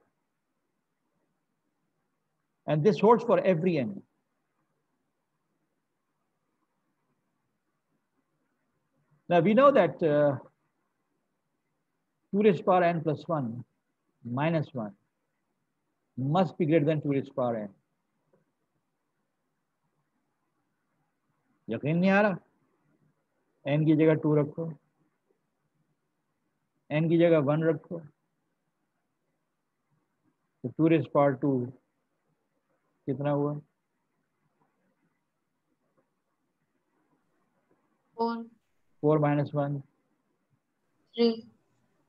And this holds for every n. Now we know that 2 raised to power n plus 1 minus 1 must be greater than 2 raised to power n. यकीन नहीं आ रहा? n की जगह 2 रखो, n की जगह 1 रखो, तो 2 raised to power 2 कितना हुआ? 4, 4 minus 1, 3,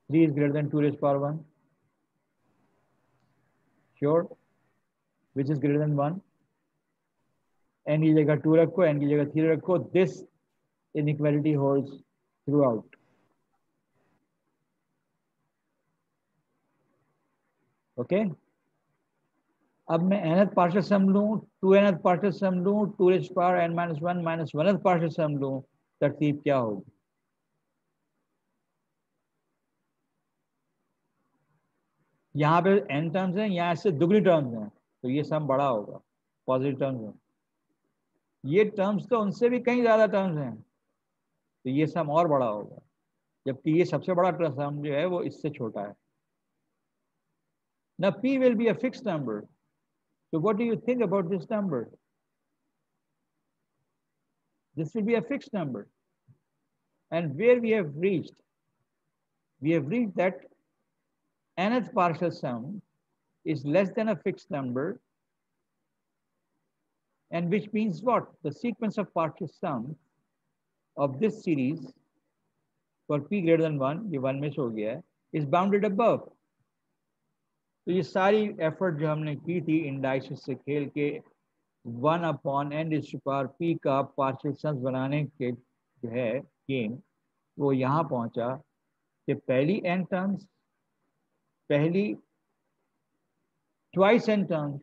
3 is greater than 2 raised to power 1. Sure, which is greater than 1, n की जगह 2 रखो, n की जगह 3 रखो, this inequality holds throughout. Okay, अब मैं nth पार्शियल सम लूं, 2nth पार्शियल सम लूं, 2 raised power n minus 1 minus 1th partial सम लूं, तरतीब क्या होगी? यहाँ पे n टर्म्स हैं, यहाँ से दुगनी टर्म्स हैं, तो ये सम बड़ा होगा, पॉजिटिव टर्म्स हैं। ये टर्म्स तो उनसे भी कहीं ज्यादा टर्म्स हैं, तो ये सम और बड़ा होगा, जबकि ये सबसे बड़ा सम जो है वो इससे छोटा है। Now p will be a fixed number. So what do you think about this number? This will be a fixed number. And where we have reached that nth partial sum is less than a fixed number, and which means what? The sequence of partial sums of this series for p greater than 1, ये 1 miss हो गया है, is bounded above. तो ये सारी effort जो हमने की थी इंडाइसिस से खेल के 1/n p का पार्शियल सम्स बनाने के जो है गेम, वो यहाँ पहुंचा कि पहली n टर्म्स, पहली ट्वाइस n टर्म्स,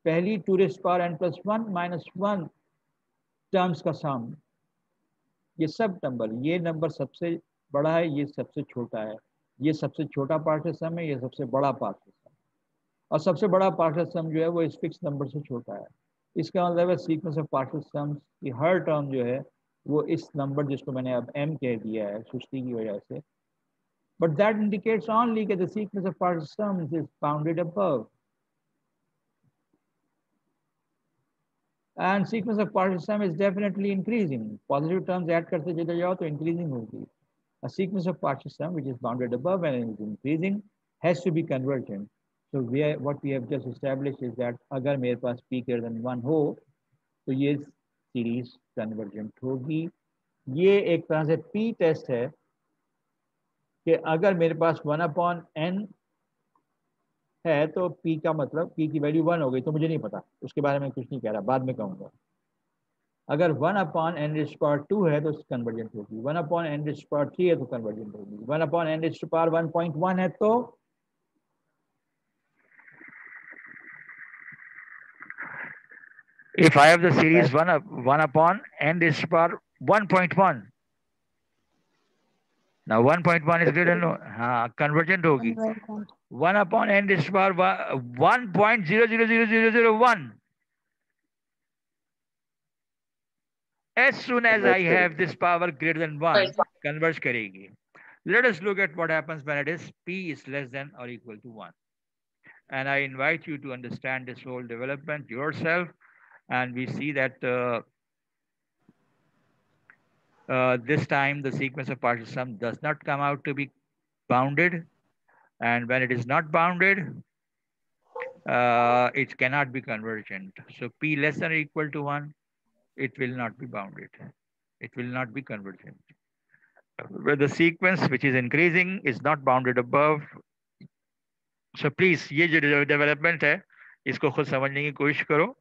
पहली 2n+1 -1 टर्म्स का सम, ये सब नंबर, ये नंबर सबसे बड़ा है, ये सबसे छोटा है, ये सबसे छोटा पार्शियल सम है, ये सबसे बड़ा पार्शियल सम, और सबसे बड़ा पार्शियल सम जो है वो इस फिक्स नंबर से छोटा है। इसका मतलब है सीक्वेंस ऑफ पार्शियल सम्स की हर टर्म जो है वो इस नंबर, जिसको मैंने अब m कह दिया है सुस्ती की वजह से, but that indicates only that the sequence of partial sums is bounded above. And sequence of partial sum is definitely increasing. Positive terms add करते चले जाओ तो increasing होगी. A sequence of partial sum which is bounded above and is increasing has to be convergent. So what we have just established is that अगर मेरे पास p greater than 1 हो तो ये सीरीज कन्वर्जेंट होगी। ये एक तरह से p टेस्ट है कि अगर मेरे पास 1/n है तो p का मतलब p की वैल्यू 1 हो गई, तो मुझे नहीं पता, उसके बारे में कुछ नहीं कह रहा, बाद में कहूँगा। अगर 1/n⁻² है तो कन्वर्जेंट होगी, 1/n⁻³ है तो कन्वर्जेंट होगी, 1/n⁻1.1 है तो If I have the series 1/n⁻1.1, now 1.1 is greater than, हाँ convergent होगी 1/n⁻1.0000001. As soon as I have this power greater than 1, converge करेगी. Let us look at what happens when it is p is less than or equal to 1. And I invite you to understand this whole development yourself. And we see that this time the sequence of partial sum does not come out to be bounded. And when it is not bounded, it cannot be convergent. So p less than or equal to 1, it will not be bounded. It will not be convergent. Where the sequence which is increasing is not bounded above. So please, ये जो development है, इसको खुद समझने की कोशिश करो.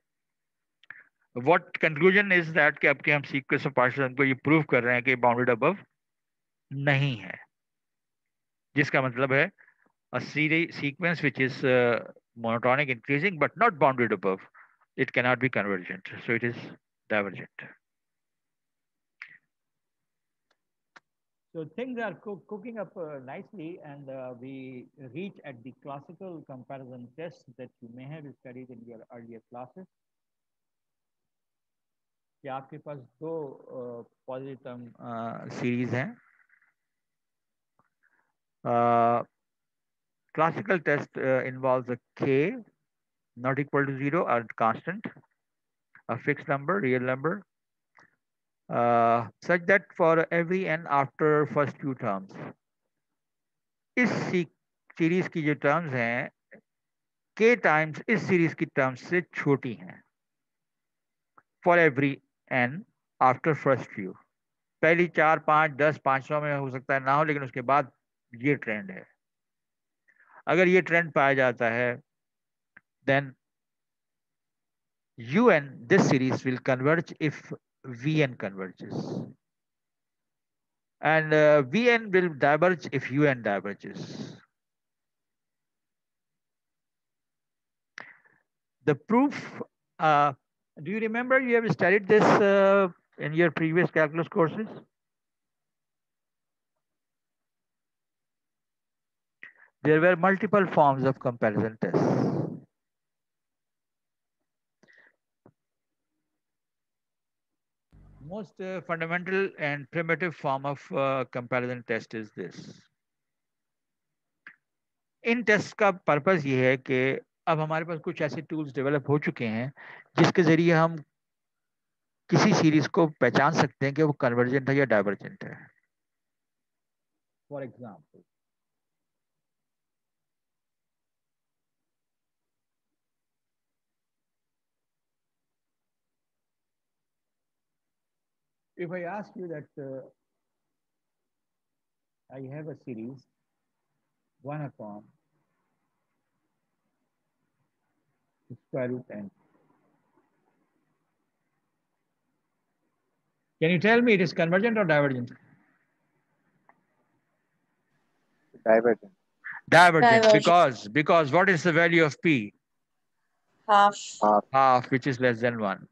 What conclusion is that कि अब के हम sequence of partial sum को ये prove कर रहे हैं कि bounded above नहीं है, जिसका मतलब है a sequence which is monotonic increasing but not bounded above, it cannot be convergent, so it is divergent. So things are cooking up nicely, and we reach at the classical comparison test that you may have studied in your earlier classes. कि आपके पास दो positive term series हैं. Classical test involves a k not equal to 0 or constant, a fixed number, real number, such that for every n after first few terms, इस series की जो terms हैं k times इस series की terms से छोटी हैं for every n after first few. पहली 4, 5, 10, 500 में हो सकता है ना हो, लेकिन उसके बाद ये ट्रेंड है. अगर ये ट्रेंड पाया जाता है, then UN, this series will converge if VN converges. And VN will diverge if UN diverges. The proof, do you remember you have studied this in your previous calculus courses? There were multiple forms of comparison tests. Most fundamental and primitive form of comparison test is this. इन test का purpose ये है कि अब हमारे पास कुछ ऐसे tools develop हो चुके हैं जिसके जरिए हम किसी सीरीज को पहचान सकते हैं कि वो कन्वर्जेंट है या डाइवर्जेंट है. For example, if I ask you that I have a series 1 upon square root n, can you tell me it is convergent or divergent? Divergent. Divergent, because what is the value of p? half. Half, which is less than 1.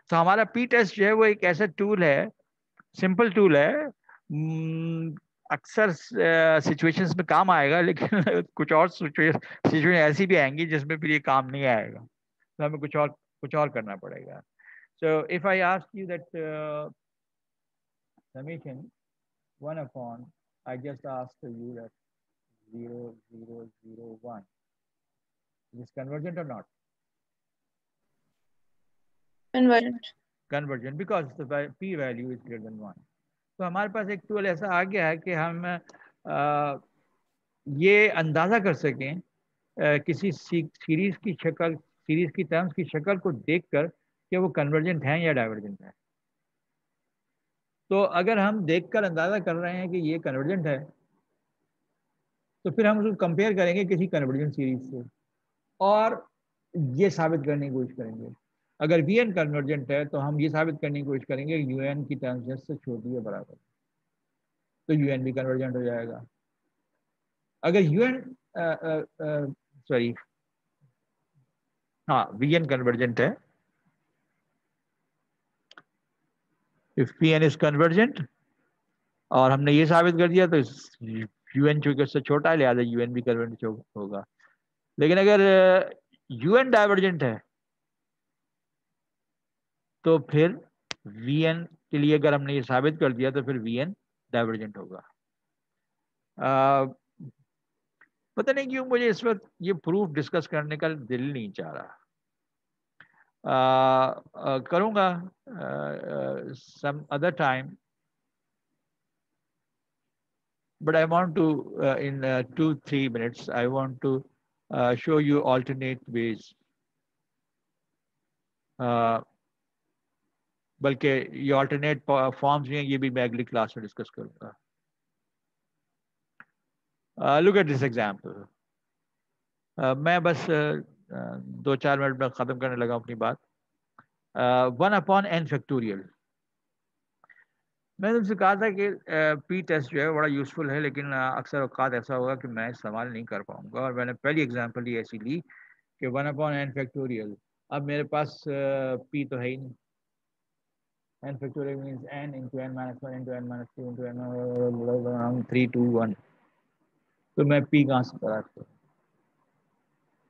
तो हमारा p test जो है वो एक ऐसा tool है, simple tool है, अक्सर सिचुएशंस में काम आएगा, लेकिन कुछ और सिचुएशन ऐसी भी आएंगी जिसमें फिर ये काम नहीं आएगा, तो हमें कुछ और करना पड़ेगा. So if I ask you that summation 1 upon, I just asked you that 0, 0, 0, 1, is this convergent or not? Convergent because the p value is greater than 1. तो हमारे पास एक टूल ऐसा आ गया है कि हम ये अंदाजा कर सकें किसी सीरीज की शक्ल, सीरीज की टर्म्स की शक्ल को देखकर कि वो कन्वर्जेंट है या डाइवर्जेंट है. तो अगर हम देखकर अंदाजा कर रहे हैं कि ये कन्वर्जेंट है, तो फिर हम उसको कंपेयर करेंगे किसी कन्वर्जेंट सीरीज से और ये साबित करने की कोशिश करेंगे. अगर वी एन कन्वर्जेंट है तो हम ये साबित करने की कोशिश करेंगे यू एन की टर्म्स से छोटी है बराबर, तो यू एन भी कन्वर्जेंट हो जाएगा. अगर यू एन सॉरी हाँ वी एन कन्वर्जेंट है, if P N is convergent और हमने ये साबित कर दिया तो यू एन चूंकि उससे छोटा है लिहाजा यू एन भी कन्वर्जेंट होगा. लेकिन अगर यू एन डाइवर्जेंट है तो फिर वी एन के लिए अगर हमने ये साबित कर दिया तो फिर वी एन डाइवर्जेंट होगा. पता नहीं क्यों मुझे इस वक्त ये प्रूफ डिस्कस करने का दिल नहीं चाह रहा. करूँगा some other time, but I want to in 2-3 minutes I want to show you alternate ways. बल्कि ये alternate forms हैं, ये भी मैं अगली क्लास में डिस्कस करूँगा. Look at this example. मैं बस 2-4 मिनट में ख़त्म करने लगा अपनी बात. 1 upon n फैक्टोरियल. मैंने तुमसे कहा था कि पी टेस्ट जो है बड़ा यूज़फुल है, लेकिन अक्सर औकात ऐसा होगा कि मैं इस्तेमाल नहीं कर पाऊंगा, और मैंने पहली एग्जांपल ही ऐसी ली कि 1 अपॉन n फैक्टोरियल. अब मेरे पास पी तो है ही नहीं. n factorial means n into n minus 1 into n minus 2 into n 3 2 1. तो मैं पी कहाँ से पता करूँ?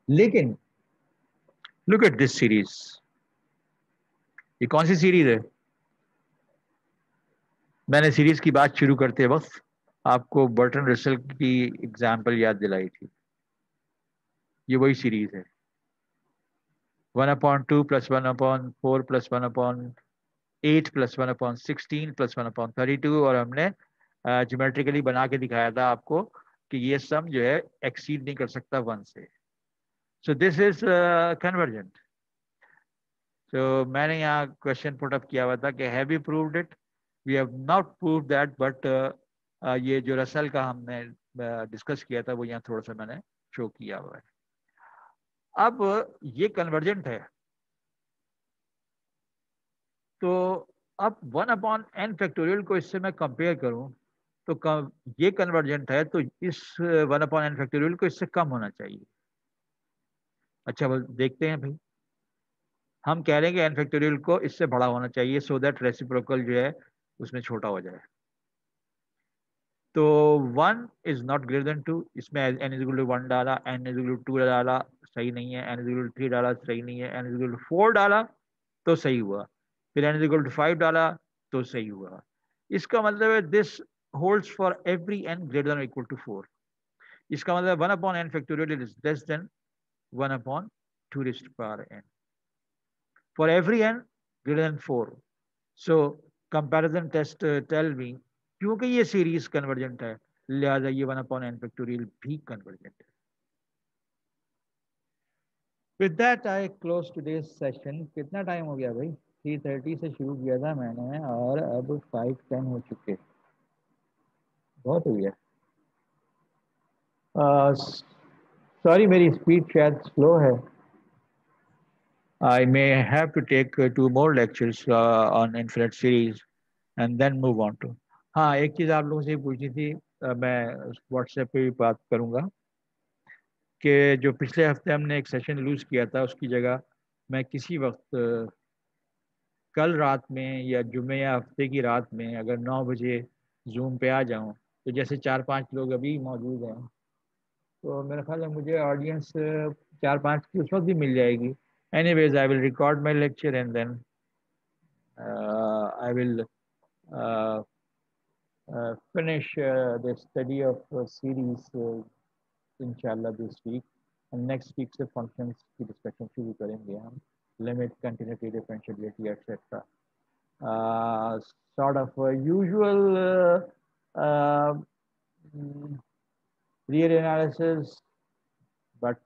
लेकिन लुक एट दिस सीरीज. ये कौन सी सीरीज है? मैंने सीरीज की बात शुरू करते वक्त आपको बर्टन रसल की एग्जाम्पल याद दिलाई थी. ये वही सीरीज है. 1/2 प्लस 1/4 प्लस 1/8 प्लस 1/16 प्लस 1/32, और हमने ज्योमेट्रिकली बना के दिखाया था आपको कि ये सम जो है एक्सीड नहीं कर सकता 1 से. So this is convergent. तो मैंने यहाँ क्वेश्चन पुट अप किया हुआ था कि have you proved it? We have not proved that, but ये जो रसल का हमने डिस्कस किया था वो यहाँ थोड़ा सा मैंने शो किया हुआ है। अब ये कन्वर्जेंट है, तो अब 1/n को इससे मैं कंपेयर करूं तो ये कन्वर्जेंट है, तो इस 1/n को इससे कम होना चाहिए। अच्छा बोल देखते हैं भाई, हम कह रहे हैं कि n को इससे बड़ा होना चाहिए सो दैट रेसिप्रोकल जो है उसमें छोटा हो जाए। तो 1 इज नॉट ग्रेटर देन 2, इसमें n इज इक्वल टू 1 डाला, n इज इक्वल टू 2 डाला, सही नहीं है, n इज इक्वल टू 3 डाला, सही नहीं है, n इज इक्वल टू 4 डाला तो सही हुआ, फिर n इज इक्वल टू 5 डाला तो सही हुआ। इसका मतलब है this holds for every n greater than equal to 4। इसका मतलब 1/n is less than 1/2 raised to power n for every n greater than 4. So comparison test tell me क्योंकि ये सीरीज कन्वर्जेंट है लिहाजा ये 1/n भी कन्वर्जेंट है। With that I close today's session. कितना टाइम हो गया भाई? 3:30 से शुरू किया था मैंने और अब 5:10 हो चुके, बहुत हो गया। सॉरी मेरी स्पीड शायद स्लो है। I may have to take 2 more lectures on infinite series and then move on to. हाँ एक चीज़ आप लोगों से पूछी थी, मैं व्हाट्सएप पे भी बात करूँगा कि जो पिछले हफ्ते हमने एक सेशन लूज किया था उसकी जगह मैं किसी वक्त कल रात में या जुमे या हफ्ते की रात में अगर 9 बजे जूम पे आ जाऊँ, तो जैसे 4-5 लोग अभी मौजूद हैं तो मेरा ख्याल है मुझे ऑडियंस 4-5 की उस वक्त भी मिल जाएगी। Anyways, I will record my lecture and then I will uh, finish the study of series inshallah this week, and next week से functions की discussion शुरू करेंगे हम, limit, continuity, differentiability, etc. Sort of usual real analysis, but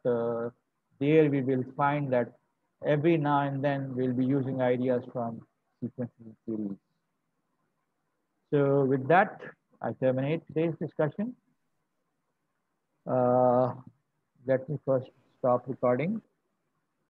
there we will find that every now and then we'll be using ideas from sequencing series. So with that, I terminate today's discussion. Let me first stop recording.